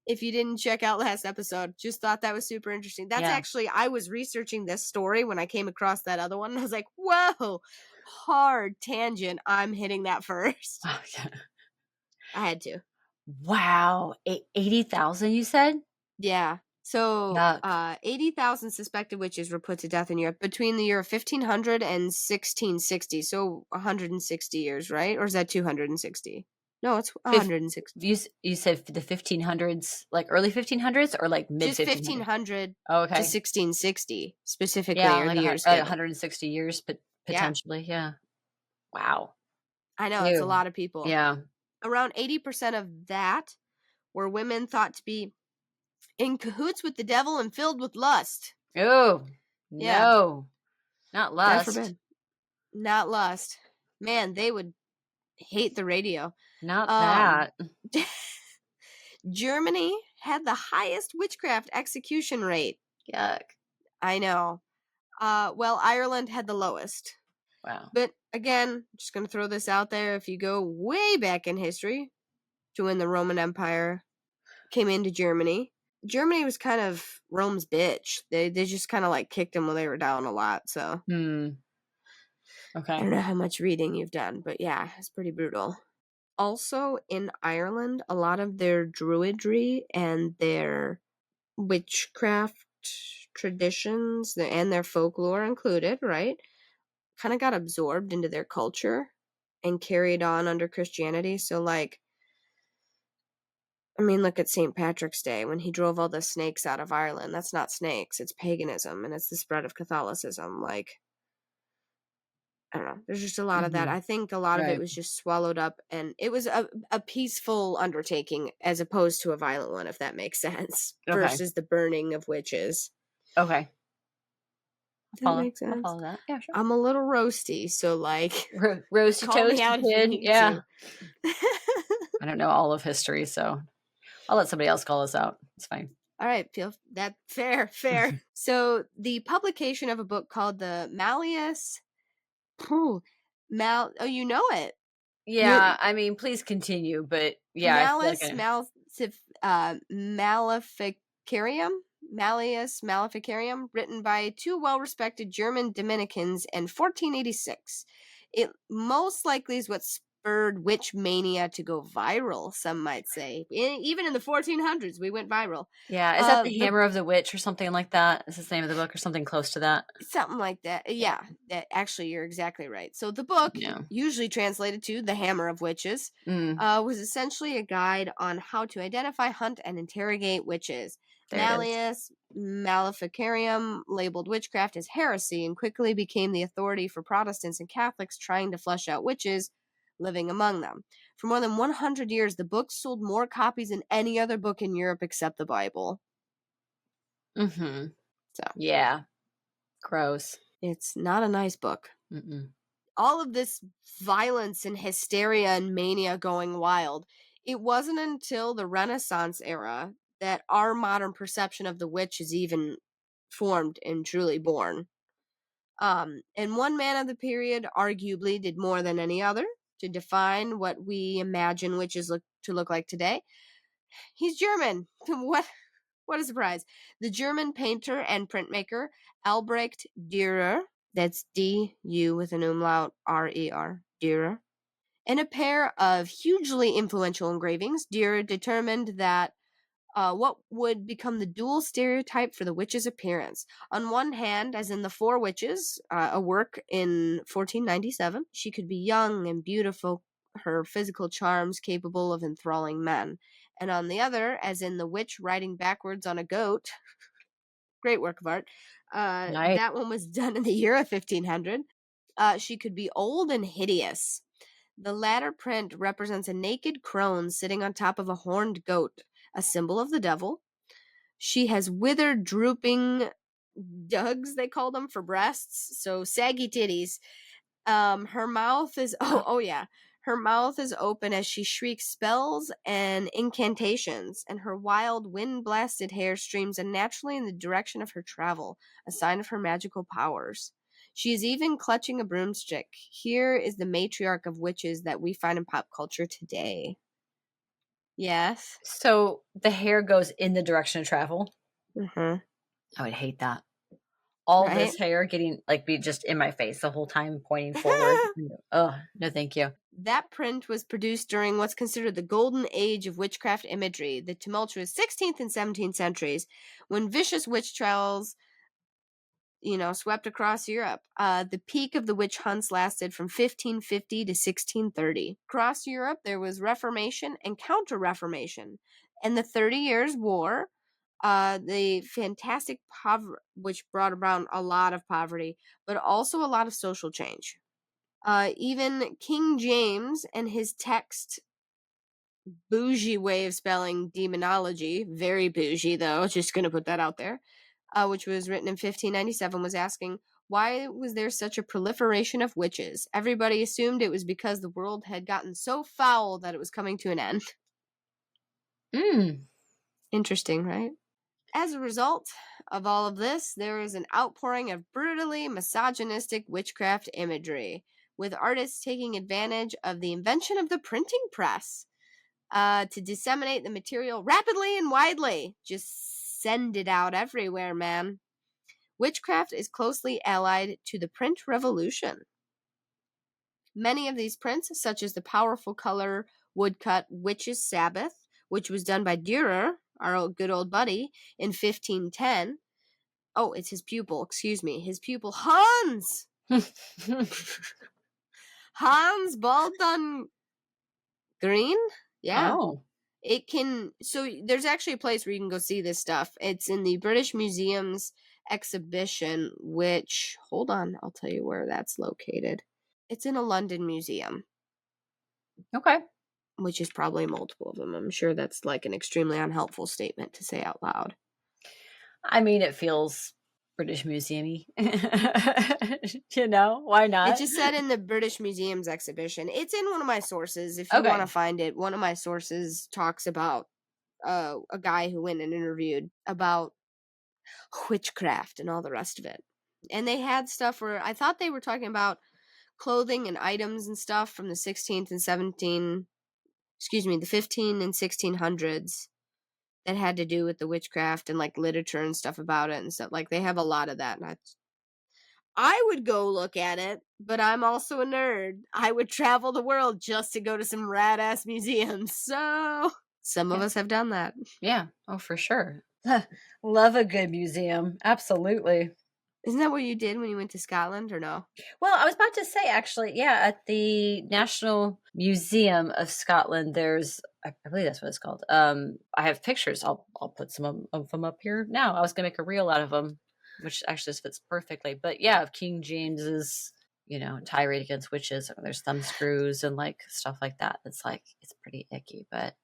If you didn't check out last episode, just thought that was super interesting. That's Yeah. actually, I was researching this story when I came across that other one, and I was like, whoa, hard tangent. I'm hitting that first. Oh, yeah. I had to. Wow. 80,000, you said? Yeah. So, Yuck. 80,000 suspected witches were put to death in Europe between the year of 1500 and 1660. So, 160 years, right? Or is that 260? No, it's Fif- 160. you said the 1500s, like early 1500s or like mid Just 1500s? 1500 Oh, to okay. 1660 specifically Yeah, are like the years like given. 160 years, but Yeah. potentially. Yeah. Wow. I know, it's a Ew. lot of people. Yeah. Around 80% of that were women thought to be in cahoots with the devil and filled with lust. Oh, Yeah, no. Not God lust. forbid. Not lust. Man, they would hate the radio. Not Um, that. Germany had the highest witchcraft execution rate. Yuck. I know. Well, Ireland had the lowest. Wow. But again, just going to throw this out there. If you go way back in history to when the Roman Empire came into Germany, Germany was kind of Rome's bitch. They just kind of like kicked them when they were down a lot. So Hmm. I Okay. don't know how much reading you've done, but yeah, it's pretty brutal. Also, in Ireland, a lot of their druidry and their witchcraft traditions and their folklore included, right? Kind of got absorbed into their culture and carried on under Christianity. So, like, I mean, look at St. Patrick's Day when he drove all the snakes out of Ireland. That's not snakes, it's paganism, and it's the spread of Catholicism. Like, I don't know. There's just a lot of that. Mhm. I think a lot of it Right. was just swallowed up, and it was a peaceful undertaking as opposed to a violent one, if that makes sense, Okay. versus the burning of witches. Okay. That makes I'll sense. follow that. Yeah, sure. I'm a little roasty, so like, Roasty call me toasty out if you kid. need Yeah. to. I don't know all of history, so I'll let somebody else call us out. It's fine. All right, feel that fair, fair. So the publication of a book called the Malleus oh, you know it. You're Yeah, I mean, please continue, but yeah, I feel like Malus Maleficarium, Malleus Maleficarium, written by two well-respected German Dominicans in 1486. It most likely is what spurred witch mania to go viral, some might say. Even in the 1400s, we went viral. yeah, is that the The Hammer of the Witch or something like that? Is the name of the book or something close to that? Something like that. Yeah. Yeah, that actually you're exactly right. So the book, Yeah. usually translated to The Hammer of Witches, Mm, was essentially a guide on how to identify, hunt, and interrogate witches. there it is. Malleus Maleficarium labeled witchcraft as heresy and quickly became the authority for Protestants and Catholics trying to flush out witches living among them. For more than 100 years, the book sold more copies than any other book in Europe except the Bible. Mm-hmm. So Yeah. Gross. it's not a nice book. Mm-mm. All of this violence and hysteria and mania going wild, it wasn't until the Renaissance era that our modern perception of the witch is even formed and truly born. And one man of the period arguably did more than any other to define what we imagine witches look like today. He's German. What a surprise. The German painter and printmaker Albrecht Dürer, that's D-U with an umlaut R-E-R, Dürer. In a pair of hugely influential engravings, Dürer determined that what would become the dual stereotype for the witch's appearance. On one hand, as in The Four Witches, a work in 1497, she could be young and beautiful, her physical charms capable of enthralling men. And on the other, as in The Witch Riding Backwards on a Goat, great work of art, Nice. that one was done in the year of 1500, she could be old and hideous. The latter print represents a naked crone sitting on top of a horned goat, a symbol of the devil. She has withered, drooping dugs, they call them, for breasts, so saggy titties. Her mouth is oh yeah. Her mouth is open as she shrieks spells and incantations, and her wild, wind-blasted hair streams unnaturally in the direction of her travel, a sign of her magical powers. She is even clutching a broomstick. Here is the matriarch of witches that we find in pop culture today. Yes. So the hair goes in the direction of travel. Mm-hmm. I would hate that. All Right? this hair getting be just in my face the whole time, pointing forward. Oh, no, thank you. That print was produced during what's considered the golden age of witchcraft imagery, the tumultuous 16th and 17th centuries, when vicious witch trials, swept across Europe. The peak of the witch hunts lasted from 1550 to 1630. Across Europe, there was Reformation and Counter-Reformation. And the 30 Years' War, the fantastic poverty, which brought about a lot of poverty, but also a lot of social change. Even King James and his text, bougie way of spelling demonology, very bougie though, just going to put that out there, which was written in 1597, was asking, why was there such a proliferation of witches? Everybody assumed it was because the world had gotten so foul that it was coming to an end. Interesting, right? As a result of all of this, there is an outpouring of brutally misogynistic witchcraft imagery, with artists taking advantage of the invention of the printing press to disseminate the material rapidly and widely. Just send it out everywhere, man. Witchcraft is closely allied to the print revolution. Many of these prints, such as the powerful color woodcut Witch's Sabbath, which was done by Dürer, our good old buddy, in 1510. Oh, it's his pupil, excuse me. His pupil, Hans! Hans Baldung Green? Yeah. Oh. There's actually a place where you can go see this stuff. It's in the British Museum's exhibition, which, hold on, I'll tell you where that's located. It's in a London museum, Okay. which is probably multiple of them. I'm sure that's like an extremely unhelpful statement to say out loud. I mean, it feels British Museum-y. Why not? It just said in the British Museum's exhibition. It's in one of my sources. If you Okay. want to find it, one of my sources talks about a guy who went and interviewed about witchcraft and all the rest of it. And they had stuff where I thought they were talking about clothing and items and stuff from the 16th and 15 and 1600s that had to do with the witchcraft and like literature and stuff about it and stuff. Like they have a lot of that. And I would go look at it, but I'm also a nerd. I would travel the world just to go to some rad ass museums. So some of us have done that. Yeah. Oh, for sure. Love a good museum. Absolutely. Isn't that what you did when you went to Scotland or no? Well, I was about to say, actually, yeah, at the National Museum of Scotland, there's, I believe that's what it's called. I have pictures. I'll put some of them up here now. I was going to make a reel out of them, which actually just fits perfectly. But yeah, of King James's, tirade against witches. There's thumb screws and like stuff like that. It's like, it's pretty icky, but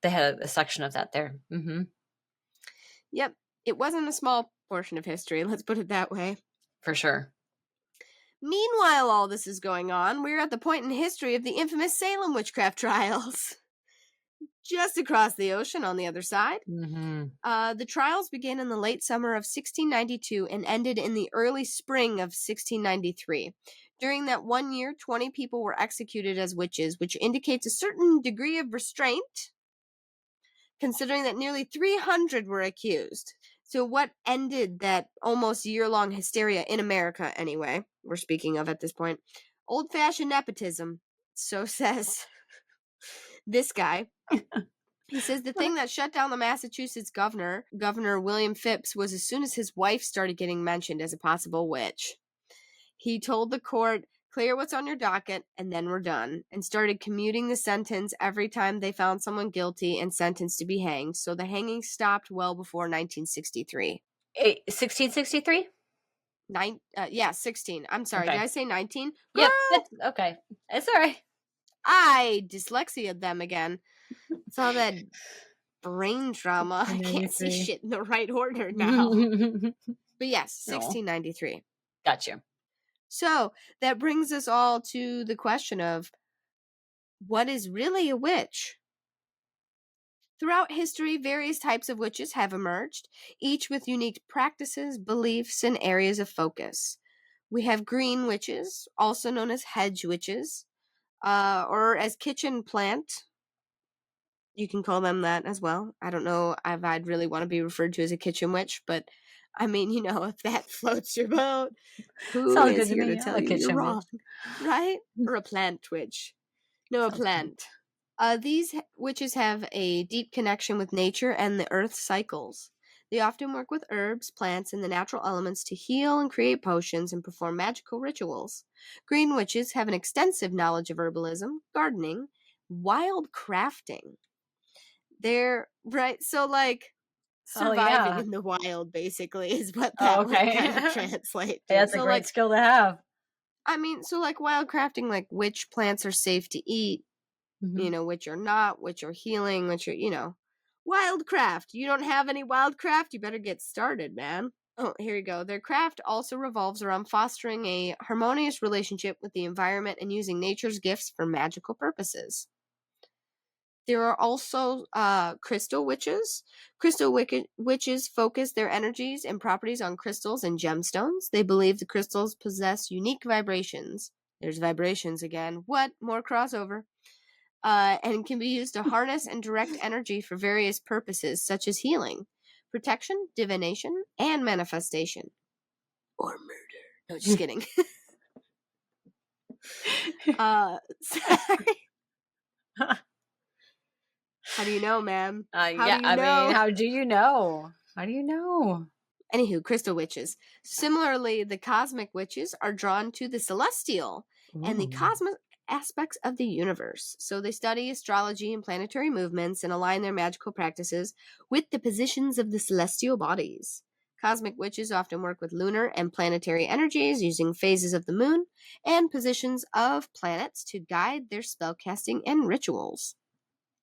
they had a section of that there. Mm-hmm. Yep. It wasn't a small portion of history, let's put it that way. For sure. Meanwhile, all this is going on, we're at the point in history of the infamous Salem witchcraft trials. Just across the ocean on the other side. Mm-hmm. The trials began in the late summer of 1692 and ended in the early spring of 1693. During that 1 year, 20 people were executed as witches, which indicates a certain degree of restraint, considering that nearly 300 were accused. So what ended that almost year-long hysteria in America, anyway, we're speaking of at this point, old-fashioned nepotism, so says this guy. He says the thing that shut down the Massachusetts Governor William Phipps, was as soon as his wife started getting mentioned as a possible witch. He told the court, clear what's on your docket, and then we're done, and started commuting the sentence every time they found someone guilty and sentenced to be hanged. So the hanging stopped well before 1963. 1663? Yeah, 16. I'm sorry, Okay. Did I say 19? Yep, okay. It's all right. I dyslexia them again. It's all that brain trauma. I can't see shit in the right order now. But yes, 1693. Gotcha. So that brings us all to the question of, what is really a witch? Throughout history, various types of witches have emerged, each with unique practices, beliefs, and areas of focus. We have green witches, also known as hedge witches, or as kitchen plant. You can call them that as well. I don't know if I'd really want to be referred to as a kitchen witch, but I mean, if that floats your boat, who is here to tell you you're wrong, right? Or a plant witch. No, a plant. These witches have a deep connection with nature and the earth cycles. They often work with herbs, plants, and the natural elements to heal and create potions and perform magical rituals. Green witches have an extensive knowledge of herbalism, gardening, wild crafting. They're, right, so like, surviving in the wild, basically, is what that would kind of translate to. That's a great skill to have. I mean, so like wild crafting, like which plants are safe to eat, which are not, which are healing, which are, wild craft. You don't have any wild craft, you better get started, man. Oh, here you go. Their craft also revolves around fostering a harmonious relationship with the environment and using nature's gifts for magical purposes. There are also crystal witches. Crystal witches focus their energies and properties on crystals and gemstones. They believe the crystals possess unique vibrations. There's vibrations again. What? More crossover. And can be used to harness and direct energy for various purposes, such as healing, protection, divination, and manifestation. Or murder. No, just kidding. Sorry. How do you know, ma'am? Mean, how do you know? How do you know? Anywho, crystal witches. Similarly, the cosmic witches are drawn to the celestial, and the aspects of the universe. So they study astrology and planetary movements and align their magical practices with the positions of the celestial bodies. Cosmic witches often work with lunar and planetary energies using phases of the moon and positions of planets to guide their spellcasting and rituals.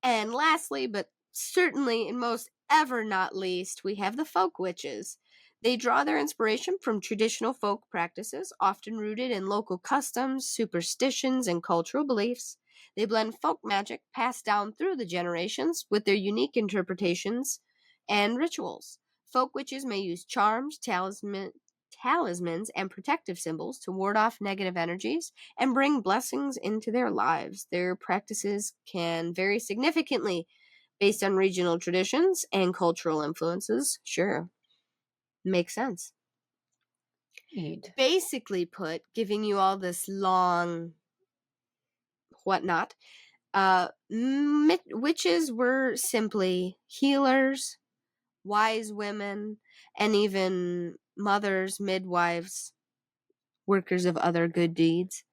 And lastly, but certainly and most ever not least, we have the folk witches. They draw their inspiration from traditional folk practices, often rooted in local customs, superstitions, and cultural beliefs. They blend folk magic passed down through the generations with their unique interpretations and rituals. Folk witches may use charms, talismans, and protective symbols to ward off negative energies and bring blessings into their lives. Their practices can vary significantly based on regional traditions and cultural influences. Sure. Makes sense. Neat. Basically put, giving you all this long whatnot, witches were simply healers, wise women, and even mothers, midwives, workers of other good deeds,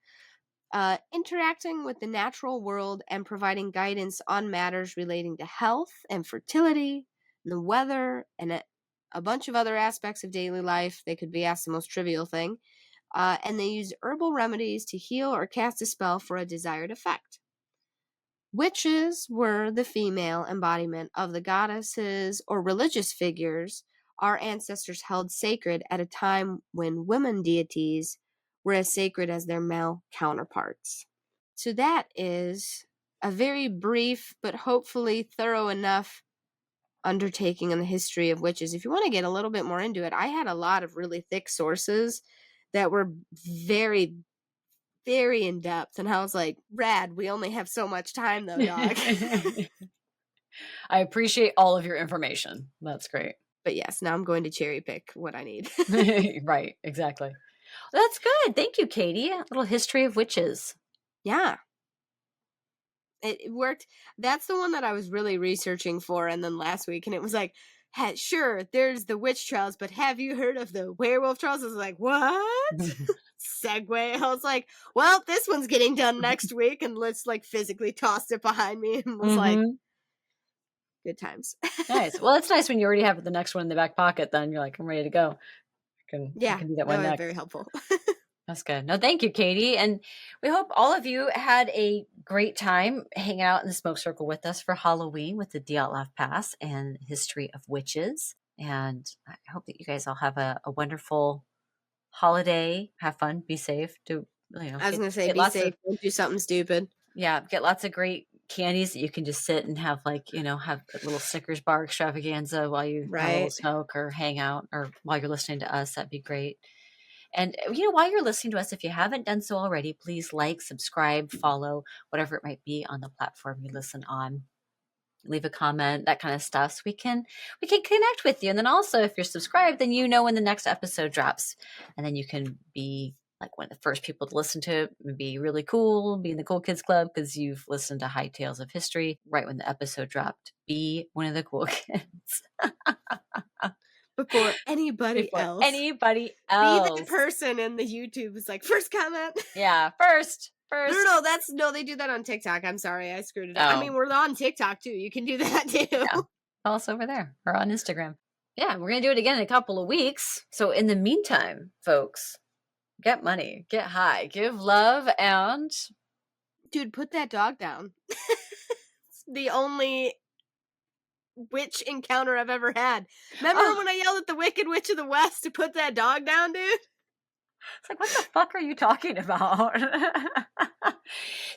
interacting with the natural world and providing guidance on matters relating to health and fertility, the weather, and a bunch of other aspects of daily life. They could be asked the most trivial thing. And they use herbal remedies to heal or cast a spell for a desired effect. Witches were the female embodiment of the goddesses or religious figures our ancestors held sacred at a time when women deities were as sacred as their male counterparts. So that is a very brief but hopefully thorough enough undertaking on the history of witches. If you want to get a little bit more into it, I had a lot of really thick sources that were very, very in depth, and I was like, rad, we only have so much time though, dog. I appreciate all of your information. That's great. But yes, now I'm going to cherry pick what I need. Right, exactly. Well, that's good. Thank you, Katie. A little history of witches. Yeah. It worked. That's the one that I was really researching for, and then last week, and it was like, sure, there's the witch trials, but have you heard of the werewolf trials? I was like, what? Segue. I was like, well, this one's getting done next week, and let's like physically tossed it behind me and was like, good times. Nice. Well, it's nice when you already have the next one in the back pocket. Then you're like, I'm ready to go. I can do that one next. Very helpful. That's good. No, thank you, Katie. And we hope all of you had a great time hanging out in the smoke circle with us for Halloween with the Dyatlov Pass and History of Witches. And I hope that you guys all have a wonderful holiday. Have fun. Be safe. I was going to say, be safe. Don't do something stupid. Yeah. Get lots of great candies that you can just sit and have have a little Snickers bar extravaganza while you have a little smoke or hang out, or while you're listening to us. That'd be great. And, while you're listening to us, if you haven't done so already, please like, subscribe, follow, whatever it might be on the platform you listen on. Leave a comment, that kind of stuff, so we can connect with you. And then also, if you're subscribed, then when the next episode drops. And then you can be like one of the first people to listen to it, and be really cool, be in the cool kids club because you've listened to High Tales of History right when the episode dropped. Be one of the cool kids. Before anybody else. Be the person in the YouTube is like, first comment. Yeah, first. No, they do that on TikTok. I'm sorry, I screwed it up. I mean, we're on TikTok too. You can do that too. Yeah. Follow us over there or on Instagram. Yeah, we're going to do it again in a couple of weeks. So in the meantime, folks, get money, get high, give love, and... Dude, put that dog down. It's the only witch encounter I've ever had. Remember when I yelled at the Wicked Witch of the West to put that dog down, dude? It's like, what the fuck are you talking about?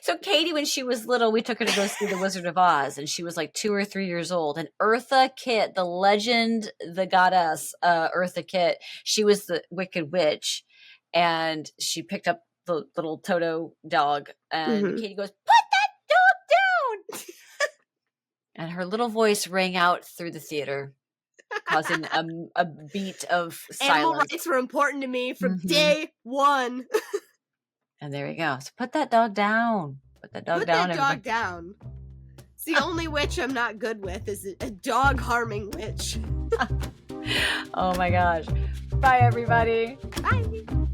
So Katie, when she was little, we took her to go see The Wizard of Oz, and she was like 2 or 3 years old. And Eartha Kitt, the legend, the goddess, Eartha Kitt, she was the Wicked Witch, and she picked up the little Toto dog, and Katie goes, "Put that dog down!" And her little voice rang out through the theater, causing a beat of silence. Animal rights were important to me from day one. And there you go. So put that dog down. Put that dog down. It's the only witch I'm not good with is a dog harming witch. Oh my gosh. Bye, everybody. Bye.